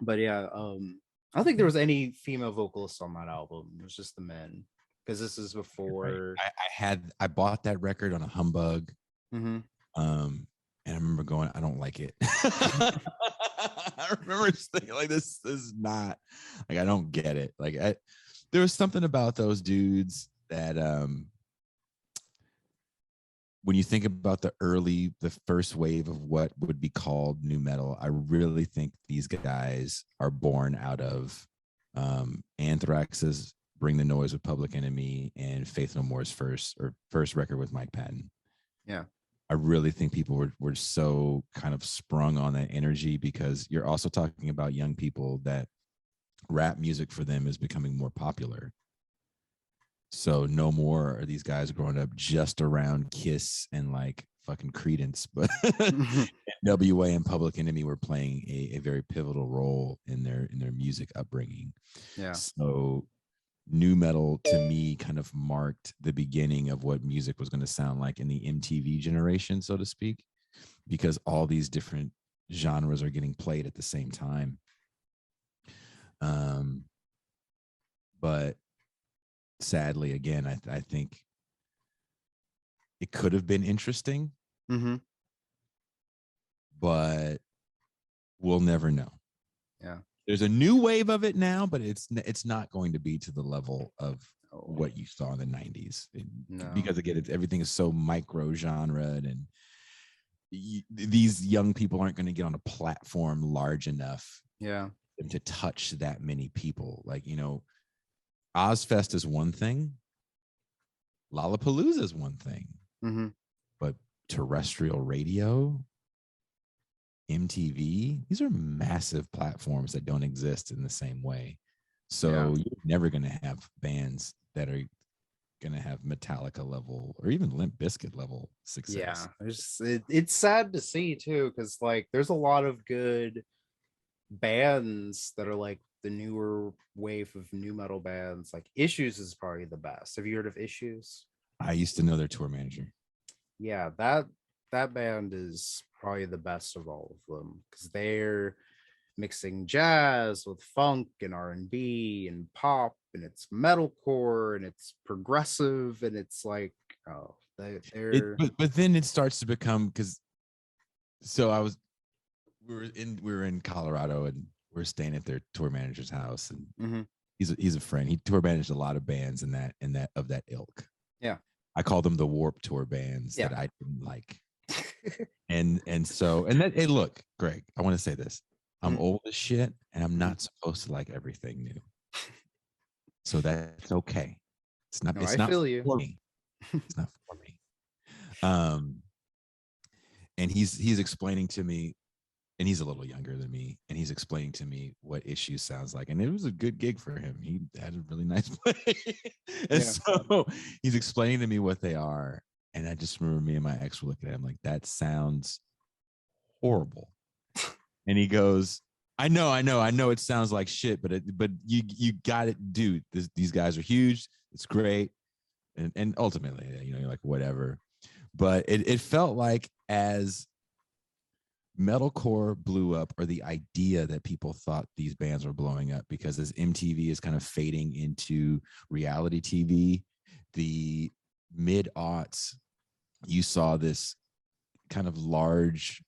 but yeah, I don't think there was any female vocalists on that album. It was just the men, because this is before. I bought that record on a Humbug. And I remember going, I don't like it. I remember just thinking like this is not like, I don't get it. Like there was something about those dudes that when you think about the first wave of what would be called nu metal, I really think these guys are born out of Anthrax's Bring the Noise with Public Enemy and Faith No More's first record with Mike Patton. Yeah. I really think people were so kind of sprung on that energy, because you're also talking about young people that rap music for them is becoming more popular. So no more are these guys growing up just around Kiss and like fucking Credence, but WA and Public Enemy were playing a very pivotal role in their music upbringing. Yeah. So new metal to me kind of marked the beginning of what music was going to sound like in the MTV generation, so to speak, because all these different genres are getting played at the same time. But sadly, again, I think it could have been interesting, but we'll never know. Yeah. There's a new wave of it now, but it's not going to be to the level of what you saw in the 90s. Because again, everything is so micro genre, and these young people aren't going to get on a platform large enough to touch that many people. Like, you know, Ozfest is one thing, Lollapalooza is one thing, but terrestrial radio, MTV, these are massive platforms that don't exist in the same way. So you're never going to have bands that are going to have Metallica level or even Limp Bizkit level success. Yeah, it's sad to see too, because like there's a lot of good bands that are like the newer wave of new metal bands. Like Issues is probably the best. Have you heard of Issues? I used to know their tour manager. Yeah, that band is probably the best of all of them, because they're mixing jazz with funk and R&B and pop, and it's metalcore and it's progressive, and it's like, oh, they're but then it starts to become, because so we were in Colorado, and we're staying at their tour manager's house, and he's a friend. He tour managed a lot of bands in that of that ilk. Yeah, I call them the Warped Tour bands that I didn't like. and that, hey, look, Greg, I want to say this. I'm old as shit, and I'm not supposed to like everything new. So that's okay. It's not. It's not for me. It's not for me. And he's explaining to me, and he's a little younger than me, and he's explaining to me what Issues sounds like, and it was a good gig for him. He had a really nice play, and so he's explaining to me what they are, and I just remember me and my ex were looking at him like, that sounds horrible. And he goes, I know it sounds like shit, but you got it, dude. These guys are huge. It's great, and ultimately, you know, you're like, whatever. But it felt like as metalcore blew up, or the idea that people thought these bands were blowing up, because as MTV is kind of fading into reality TV, the mid-aughts, you saw this kind of large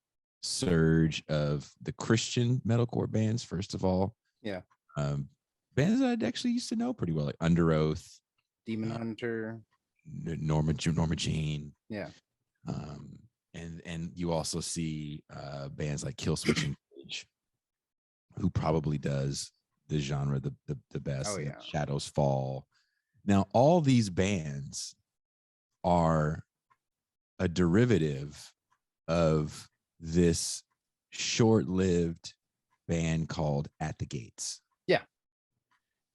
surge of the Christian metalcore bands, first of all. Bands that I'd actually used to know pretty well, like Under Oath, Demon Hunter, Norma Jean. And you also see bands like Killswitch Engage, who probably does the genre the best. Shadows Fall. Now, all these bands are a derivative of this short-lived band called At the Gates. Yeah.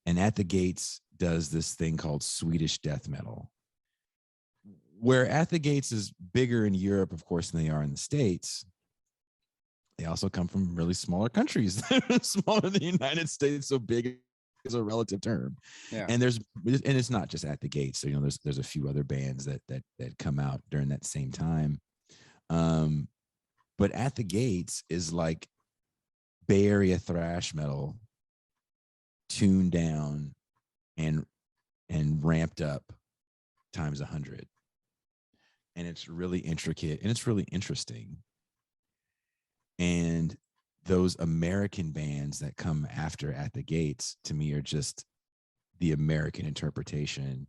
And At the Gates does this thing called Swedish death metal, where At the Gates is bigger in Europe, of course, than they are in the States. They also come from really smaller countries, smaller than the United States, so big is a relative term. And it's not just At the Gates. So, you know, there's a few other bands that come out during that same time. But At the Gates is like Bay Area thrash metal tuned down and ramped up times 100. And it's really intricate, and it's really interesting. And those American bands that come after At the Gates, to me, are just the American interpretation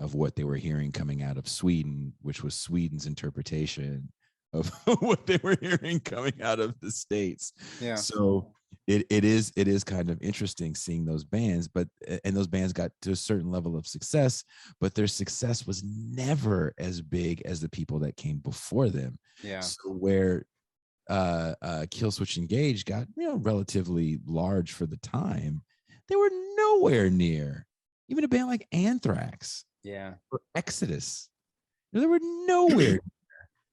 of what they were hearing coming out of Sweden, which was Sweden's interpretation of what they were hearing coming out of the States. So it is kind of interesting seeing those bands, and those bands got to a certain level of success, but their success was never as big as the people that came before them. So where Killswitch Engage got, you know, relatively large for the time, they were nowhere near even a band like Anthrax. Yeah. or Exodus. They were nowhere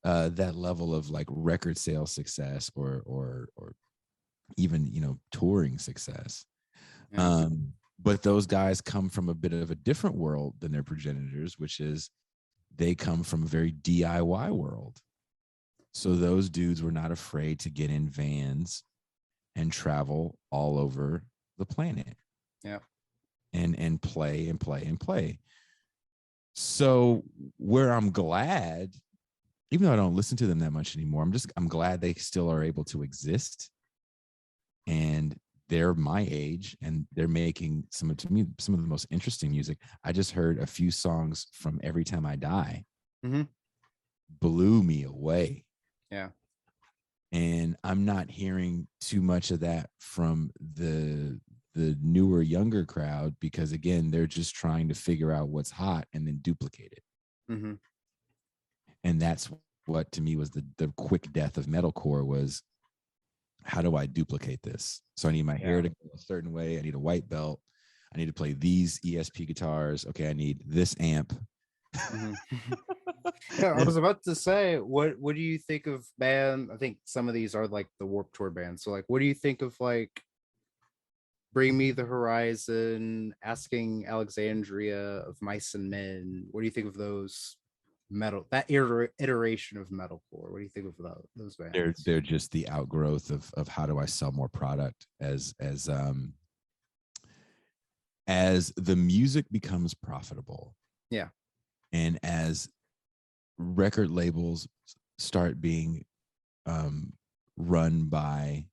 that level of like record sales success or even touring success. Yeah. But those guys come from a bit of a different world than their progenitors, which is they come from a very DIY world. So those dudes were not afraid to get in vans and travel all over the planet. Yeah. And play and play and play. So where I'm glad, even though I don't listen to them that much anymore, I'm glad they still are able to exist. And they're my age and they're making some of the most interesting music. I just heard a few songs from Every Time I Die. Mm-hmm. Blew me away. Yeah. And I'm not hearing too much of that from the newer, younger crowd, because again, they're just trying to figure out what's hot and then duplicate it. Mm-hmm. And that's what to me was the quick death of metalcore was, how do I duplicate this? So I need my hair to go a certain way. I need a white belt. I need to play these ESP guitars. Okay, I need this amp. Mm-hmm. Yeah, I was about to say, what do you think of band? I think some of these are like the Warped Tour bands. So like, what do you think of like Bring Me the Horizon, Asking Alexandria, of Mice and Men? What do you think of those that iteration of metalcore? What do you think of those bands? They're just the outgrowth of how do I sell more product as the music becomes profitable. Yeah. And as record labels start being run by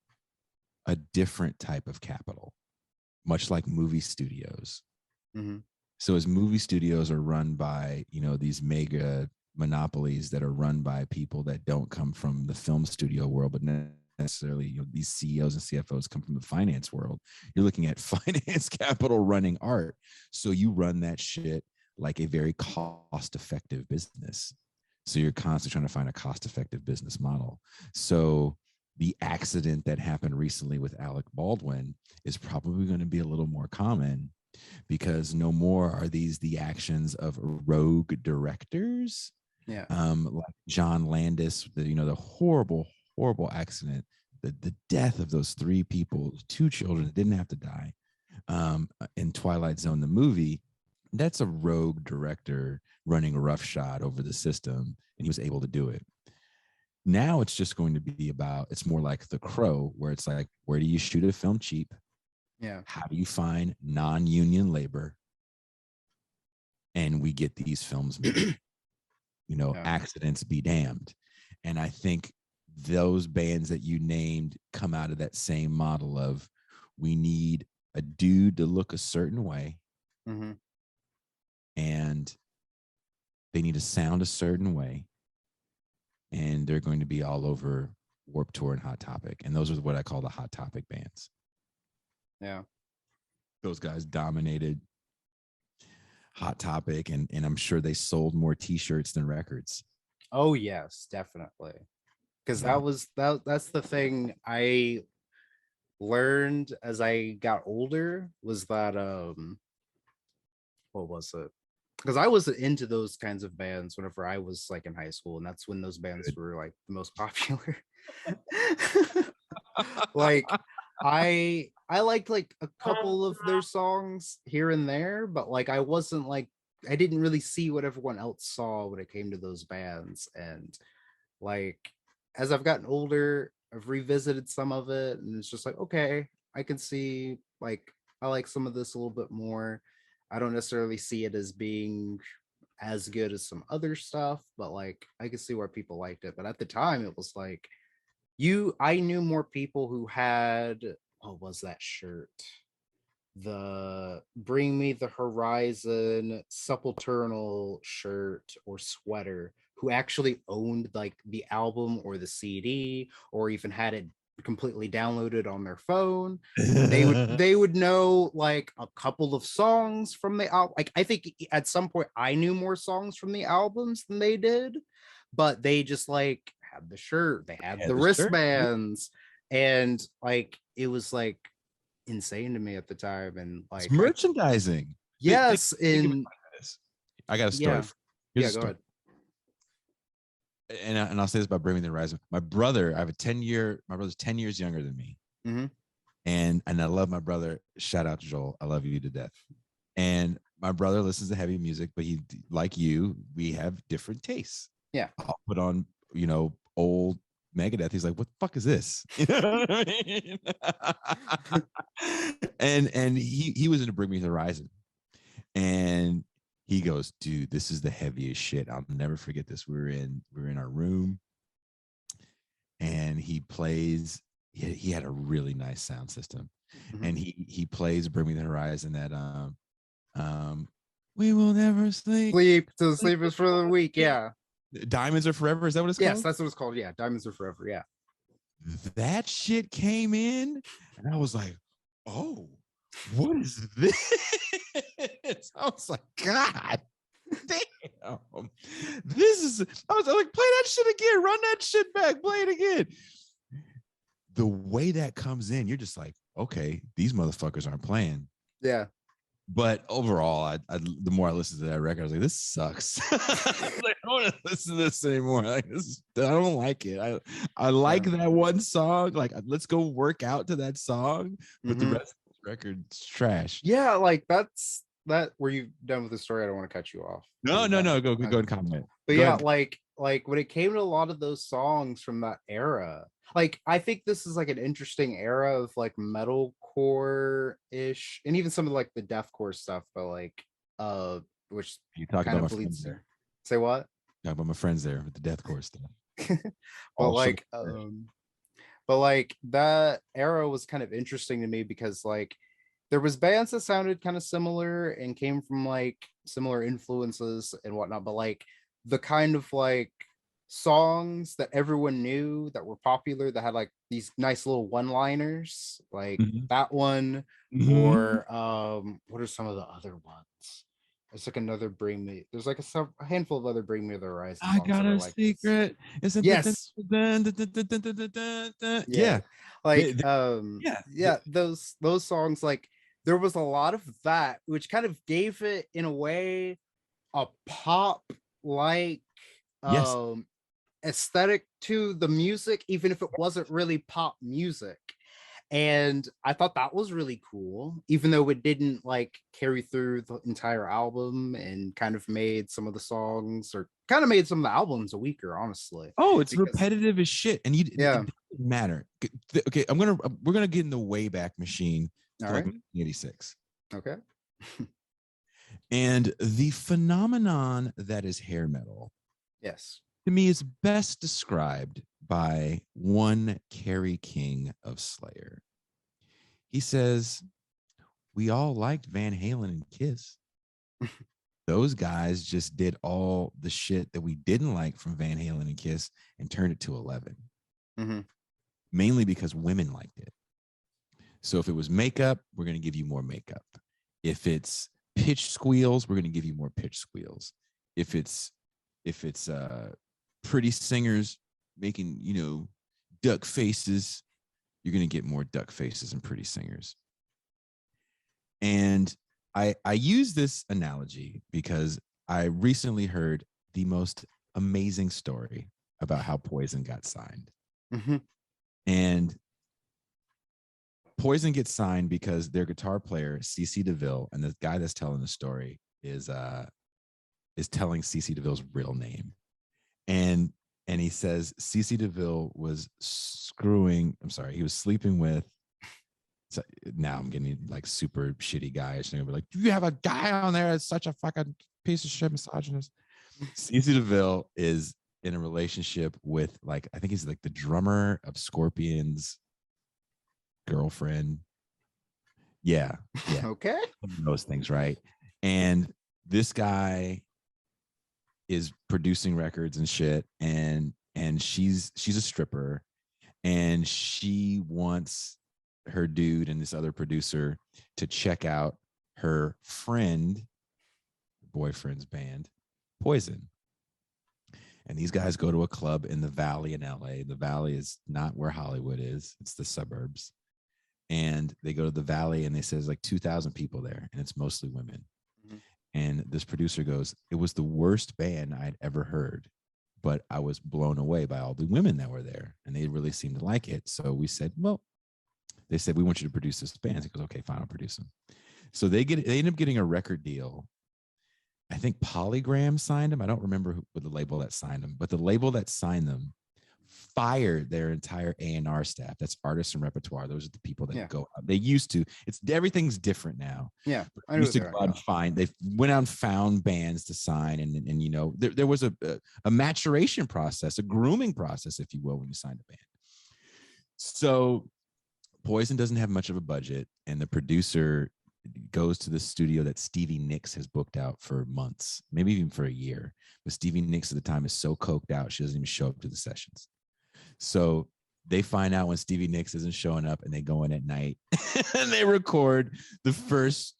a different type of capital, much like movie studios. Mm-hmm. So as movie studios are run by, these mega monopolies that are run by people that don't come from the film studio world, but necessarily, these CEOs and CFOs come from the finance world. You're looking at finance capital running art. So you run that shit like a very cost-effective business. So you're constantly trying to find a cost-effective business model. So the accident that happened recently with Alec Baldwin is probably going to be a little more common, because no more are these the actions of rogue directors. Yeah. Like John Landis, the horrible accident, the death of those 3 people, 2 children that didn't have to die, in Twilight Zone, the movie. That's a rogue director running roughshod over the system, and he was able to do it. Now it's just going to be about, it's more like The Crow, where it's like, where do you shoot a film cheap? Yeah. How do you find non-union labor? And we get these films made. Accidents be damned. And I think those bands that you named come out of that same model of, we need a dude to look a certain way. Mm-hmm. And they need to sound a certain way. And they're going to be all over Warped Tour and Hot Topic. And those are what I call the Hot Topic bands. Yeah. Those guys dominated Hot Topic, and I'm sure they sold more t-shirts than records. Oh yes, definitely. Because that's the thing I learned as I got older, was that what was it? Because I was into those kinds of bands whenever I was like in high school, and that's when those bands were like the most popular. Like I liked like a couple of their songs here and there, but like I wasn't like, I didn't really see what everyone else saw when it came to those bands. And like as I've gotten older, I've revisited some of it, and it's just like, okay, I can see, like, I like some of this a little bit more. I don't necessarily see it as being as good as some other stuff, but like I can see where people liked it. But at the time, it was like, I knew more people who had, what was that shirt? The Bring Me the Horizon Sepulturnal shirt or sweater, who actually owned like the album or the CD, or even had it completely downloaded on their phone. They would know like a couple of songs from the album. Like I think at some point I knew more songs from the albums than they did, but they just like had the shirt, they had the wristbands, and like it was like insane to me at the time. And like it's merchandising. yes, think in I got a story. Yeah. Here's Yeah, a go story. ahead. And I'll say this about Bring Me the Horizon. My brother, I have my brother's 10 years younger than me. Mm-hmm. And I love my brother. Shout out to Joel. I love you to death. And my brother listens to heavy music, but he, like you, we have different tastes. Yeah. I'll put on, old Megadeth. He's like, what the fuck is this? You know what I mean? and he was into Bring Me the Horizon. And he goes, dude, this is the heaviest shit. I'll never forget this. We were in our room, and he plays. He had a really nice sound system, and he plays Bring Me the Horizon. That we will never sleep. Sleep till sleep is for the week. Yeah. Diamonds Are Forever. Is that what it's called? Yes, that's what it's called. Yeah, Diamonds Are Forever. Yeah. That shit came in, and I was like, oh, what is this? I was like, God damn, this is. I was like, play that shit again, run that shit back, play it again. The way that comes in, you're just like, okay, these motherfuckers aren't playing. Yeah. But overall, I the more I listened to that record, I was like, this sucks. I don't want to listen to this anymore. Like, I don't like it. I like that one song. Like, let's go work out to that song, but the rest of the record's trash. Yeah, like that's that. Were you done with the story? I don't want to cut you off. No. Go and comment. But go yeah, ahead. like when it came to a lot of those songs from that era, like I think this is like an interesting era of like metalcore-ish, and even some of like the deathcore stuff, but like which You talk kind about of my bleeds friends there. there. Say what? Talk about my friends there with the deathcore stuff. But like that era was kind of interesting to me because like there was bands that sounded kind of similar and came from like similar influences and whatnot, but like the kind of like songs that everyone knew that were popular that had like these nice little one-liners, like that one, or what are some of the other ones? There's like another Bring Me. There's like a handful of other Bring Me the Horizon songs. I got a like secret. Isn't yes. Yeah. Like those songs, like there was a lot of that, which kind of gave it in a way a pop like aesthetic to the music, even if it wasn't really pop music. And I thought that was really cool, even though it didn't like carry through the entire album and kind of made some of the songs, or kind of made some of the albums weaker, honestly. Oh, it's repetitive as shit. And it doesn't matter. Okay, we're gonna get in the Wayback Machine. All right. 86. Okay. And the phenomenon that is hair metal, yes, to me is best described by one Kerry King of Slayer. He says, we all liked Van Halen and Kiss. Those guys just did all the shit that we didn't like from Van Halen and Kiss and turned it to 11. Mainly because women liked it. So if it was makeup, we're going to give you more makeup. If it's pitch squeals, we're going to give you more pitch squeals. If it's pretty singers making, duck faces, you're going to get more duck faces and pretty singers. And I use this analogy because I recently heard the most amazing story about how Poison got signed. And Poison gets signed because their guitar player, CC DeVille, and the guy that's telling the story is telling CC DeVille's real name. And he says CC DeVille was he was sleeping with, so now I'm getting like super shitty guys. And they'll be like, do you have a guy on there that's such a fucking piece of shit misogynist? CC DeVille is in a relationship with I think he's like the drummer of Scorpions girlfriend. Yeah. Okay. Those things, right? And this guy is producing records and shit, and she's a stripper, and she wants her dude and this other producer to check out her boyfriend's band, Poison. And these guys go to a club in the Valley in LA. The Valley is not where Hollywood is. It's the suburbs. And they go to the Valley, and they say there's like 2,000 people there, and it's mostly women. And this producer goes, it was the worst band I'd ever heard, but I was blown away by all the women that were there, and they really seemed to like it. So we said, well, they said, we want you to produce this band. He goes, okay, fine, I'll produce them. So they end up getting a record deal. I think Polygram signed them. I don't remember what the label that signed them, but the label that signed them fired their entire A&R staff. That's artists and repertoire. Those are the people that go out. They used to. Everything's different now. Yeah, I used to go out and find. They went out and found bands to sign, and you know, there was a maturation process, a grooming process, if you will, when you signed a band. So Poison doesn't have much of a budget, and the producer goes to the studio that Stevie Nicks has booked out for months, maybe even for a year. But Stevie Nicks at the time is so coked out, she doesn't even show up to the sessions. So they find out when Stevie Nicks isn't showing up, and they go in at night and they record the first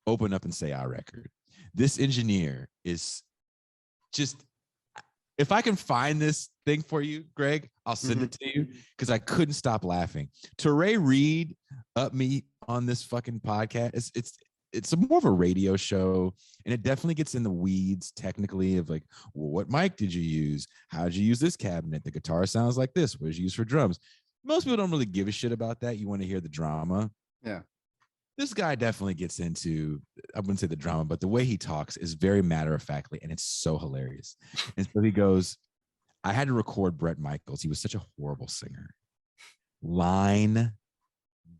Open Up and Say Our record. This engineer is just, if I can find this thing for you, Greg, I'll send it to you, because I couldn't stop laughing. Teray Reed up me on this fucking podcast. It's more of a radio show, and it definitely gets in the weeds technically of like, well, what mic did you use? How did you use this cabinet? The guitar sounds like this. What did you use for drums? Most people don't really give a shit about that. You want to hear the drama. Yeah. This guy definitely gets into, I wouldn't say the drama, but the way he talks is very matter-of-factly, and it's so hilarious. And so he goes, I had to record Bret Michaels. He was such a horrible singer. Line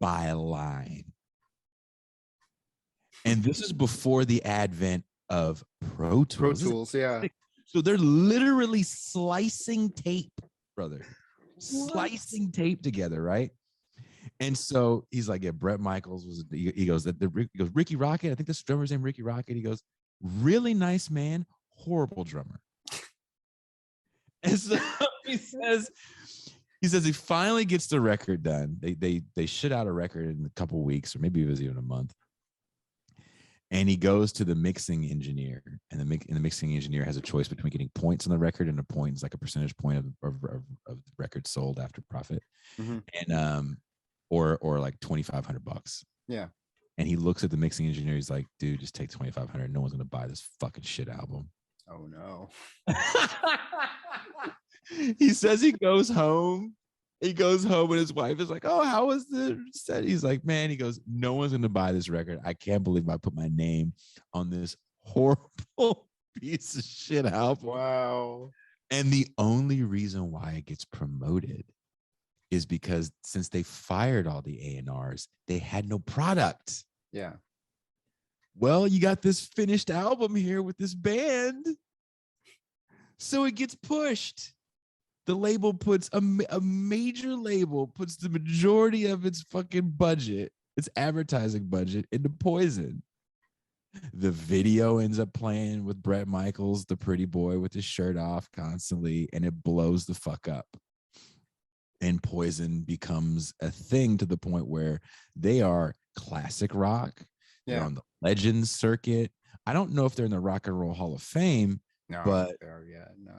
by line. And this is before the advent of Pro Tools. Pro Tools, yeah. So they're literally slicing tape, brother. Slicing tape together, right? And so he's like, yeah, Bret Michaels was, he goes, Ricky Rocket, I think this drummer's name Ricky Rocket. He goes, really nice man, horrible drummer. And so he says he finally gets the record done. They shit out a record in a couple of weeks, or maybe it was even a month. And he goes to the mixing engineer, and the mixing engineer has a choice between getting points on the record, and a point is like a percentage point of the record sold after profit, and or like $2,500. Yeah. And he looks at the mixing engineer. He's like, dude, just take $2,500. No one's gonna buy this fucking shit album. Oh no. He says he goes home. He goes home, and his wife is like, oh, how was the set? He's like, man, he goes, no one's going to buy this record. I can't believe I put my name on this horrible piece of shit album. Wow. And the only reason why it gets promoted is because since they fired all the A&Rs, they had no product. Yeah. Well, you got this finished album here with this band. So it gets pushed. The label puts a major label puts the majority of its fucking budget, its advertising budget, into Poison. The video ends up playing with Bret Michaels, the pretty boy with his shirt off constantly, and it blows the fuck up. And Poison becomes a thing to the point where they are classic rock. Yeah. They're on the Legends circuit. I don't know if they're in the Rock and Roll Hall of Fame. No, but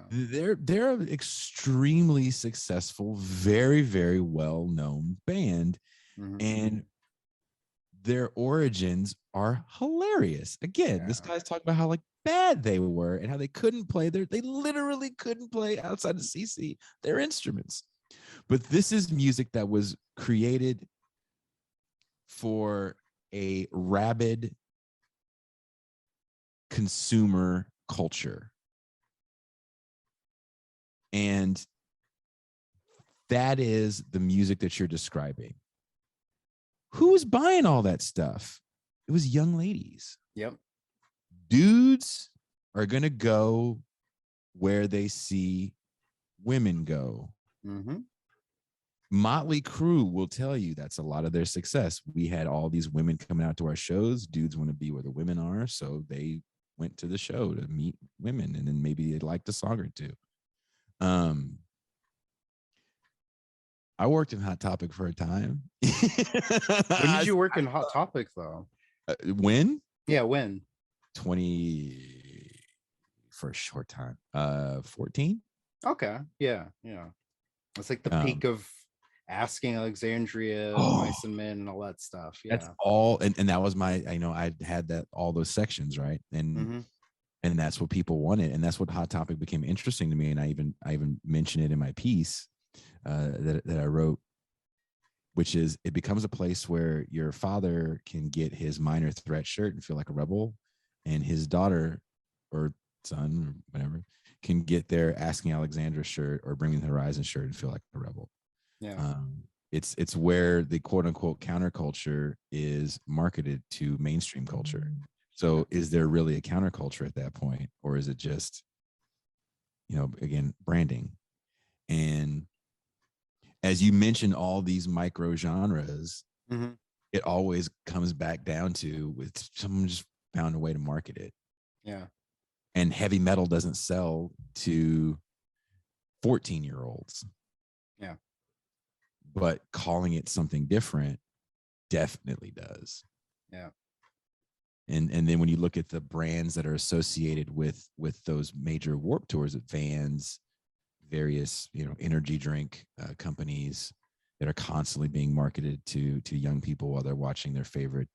they're an extremely successful, very, very well-known band, and their origins are hilarious. Again, this guy's talking about how like bad they were and how they couldn't play they literally couldn't play outside of CC their instruments. But this is music that was created for a rabid consumer culture. And that is the music that you're describing. Who was buying all that stuff? It was young ladies. Yep. Dudes are going to go where they see women go. Motley Crue will tell you that's a lot of their success. We had all these women coming out to our shows. Dudes want to be where the women are, so they went to the show to meet women, and then maybe they liked a song or two. I worked in Hot Topic for a time. When did you work in Hot Topic though? When? Yeah, when? 20 for a short time. 14. Okay. Yeah. It's like the peak of Asking Alexandria, Oh, Mice and Men, and all that stuff. that's Yeah. all. And that was my, I know I had that, all those sections, right? Mm-hmm. And that's what people wanted. And that's what Hot Topic became interesting to me. And I even mentioned it in my piece that I wrote, which is it becomes a place where your father can get his minor threat shirt and feel like a rebel, and his daughter or son or whatever can get their Asking Alexandra shirt or Bringing the Horizon shirt and feel like a rebel. Yeah. It's where the quote unquote counterculture is marketed to mainstream culture. So is there really a counterculture at that point, or is it just, again, branding? And as you mentioned, all these micro genres, Mm-hmm. it always comes back down to with someone just found a way to market it. Yeah. And heavy metal doesn't sell to 14-year-olds. Yeah. But calling it something different definitely does. Yeah. And then when you look at the brands that are associated with those major Warped Tours, at Vans, various energy drink companies that are constantly being marketed to young people while they're watching their favorite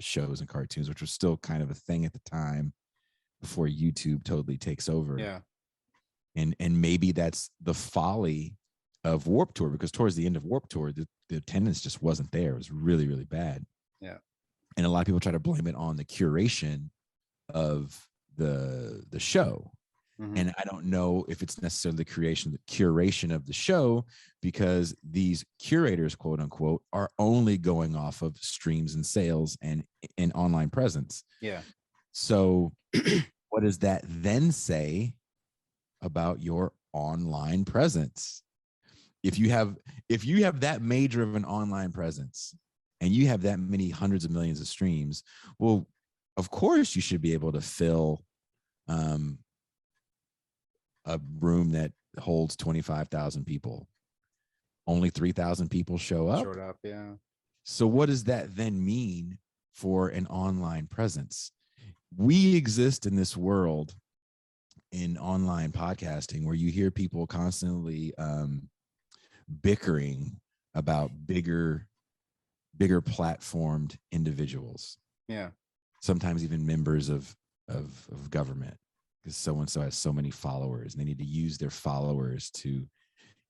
shows and cartoons, which was still kind of a thing at the time before YouTube totally takes over. Yeah. And maybe that's the folly of Warped Tour, because towards the end of Warped Tour, the attendance just wasn't there. It was really, really bad. Yeah. And a lot of people try to blame it on the curation of the show. Mm-hmm. And I don't know if it's necessarily the curation of the show, because these curators, quote unquote, are only going off of streams and sales and online presence. Yeah. So what does that then say about your online presence? If you have that major of an online presence and you have that many hundreds of millions of streams, well, of course you should be able to fill a room that holds 25,000 people. Only 3,000 people show up. Showed up, yeah. So what does that then mean for an online presence? We exist in this world in online podcasting where you hear people constantly bickering about bigger platformed individuals. Yeah. Sometimes even members of government, because so-and-so has so many followers and they need to use their followers to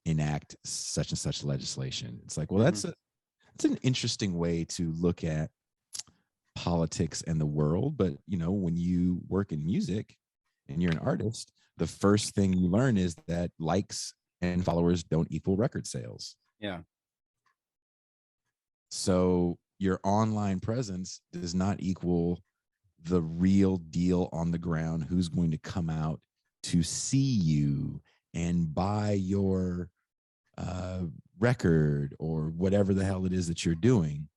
enact such and such legislation. It's like, well, that's an interesting way to look at politics and the world. But when you work in music and you're an artist, the first thing you learn is that likes and followers don't equal record sales. Yeah. So your online presence does not equal the real deal on the ground, who's going to come out to see you and buy your record or whatever the hell it is that you're doing.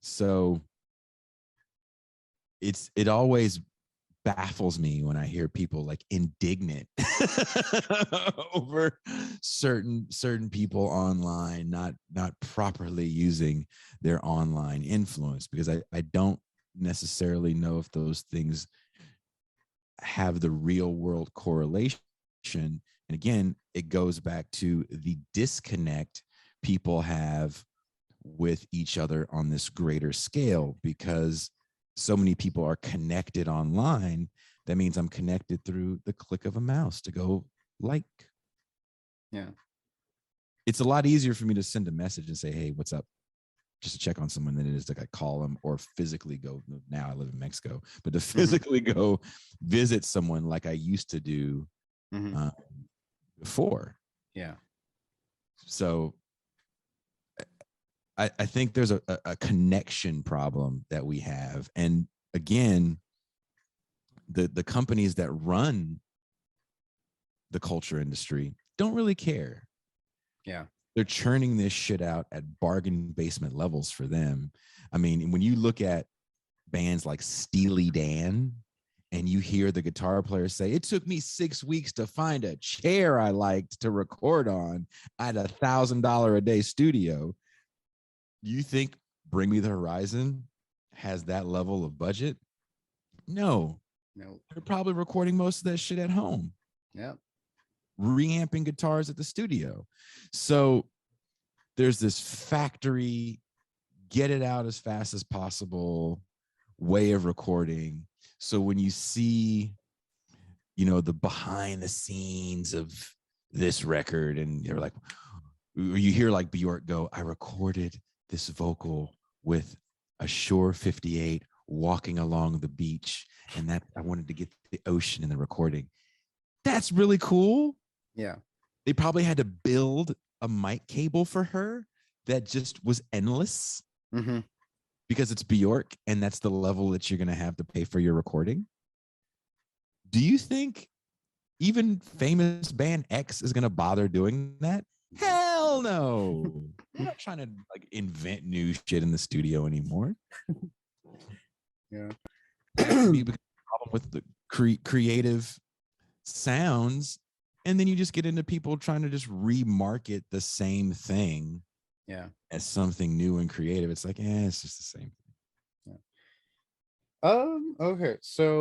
So it always baffles me when I hear people like indignant over certain people online not properly using their online influence, because I don't necessarily know if those things have the real world correlation. And again, it goes back to the disconnect people have with each other on this greater scale, because so many people are connected online. That means I'm connected through the click of a mouse to go like. Yeah. It's a lot easier for me to send a message and say, hey, what's up? Just to check on someone than it is to like call them or physically go. Now I live in Mexico, but to physically go visit someone like I used to do before. Yeah. So I think there's a connection problem that we have. And again, the companies that run the culture industry don't really care. Yeah. They're churning this shit out at bargain basement levels for them. I mean, when you look at bands like Steely Dan and you hear the guitar player say, it took me 6 weeks to find a chair I liked to record on at $1,000 a day studio. You think Bring Me the Horizon has that level of budget? No. They're probably recording most of that shit at home. Yeah. Reamping guitars at the studio. So there's this factory, get it out as fast as possible way of recording. So when you see, you know, the behind the scenes of this record, and you're like, you hear like Bjork go, I recorded this vocal with a Shure 58 walking along the beach, and that I wanted to get the ocean in the recording. That's really cool. Yeah. They probably had to build a mic cable for her that just was endless because it's Bjork, and that's the level that you're going to have to pay for your recording. Do you think even famous band X is going to bother doing that? Hell no. We're not trying to like invent new shit in the studio anymore. Yeah. That could be a problem with the creative sounds, and then you just get into people trying to just remarket the same thing as something new and creative. It's like, it's just the same thing. Okay, so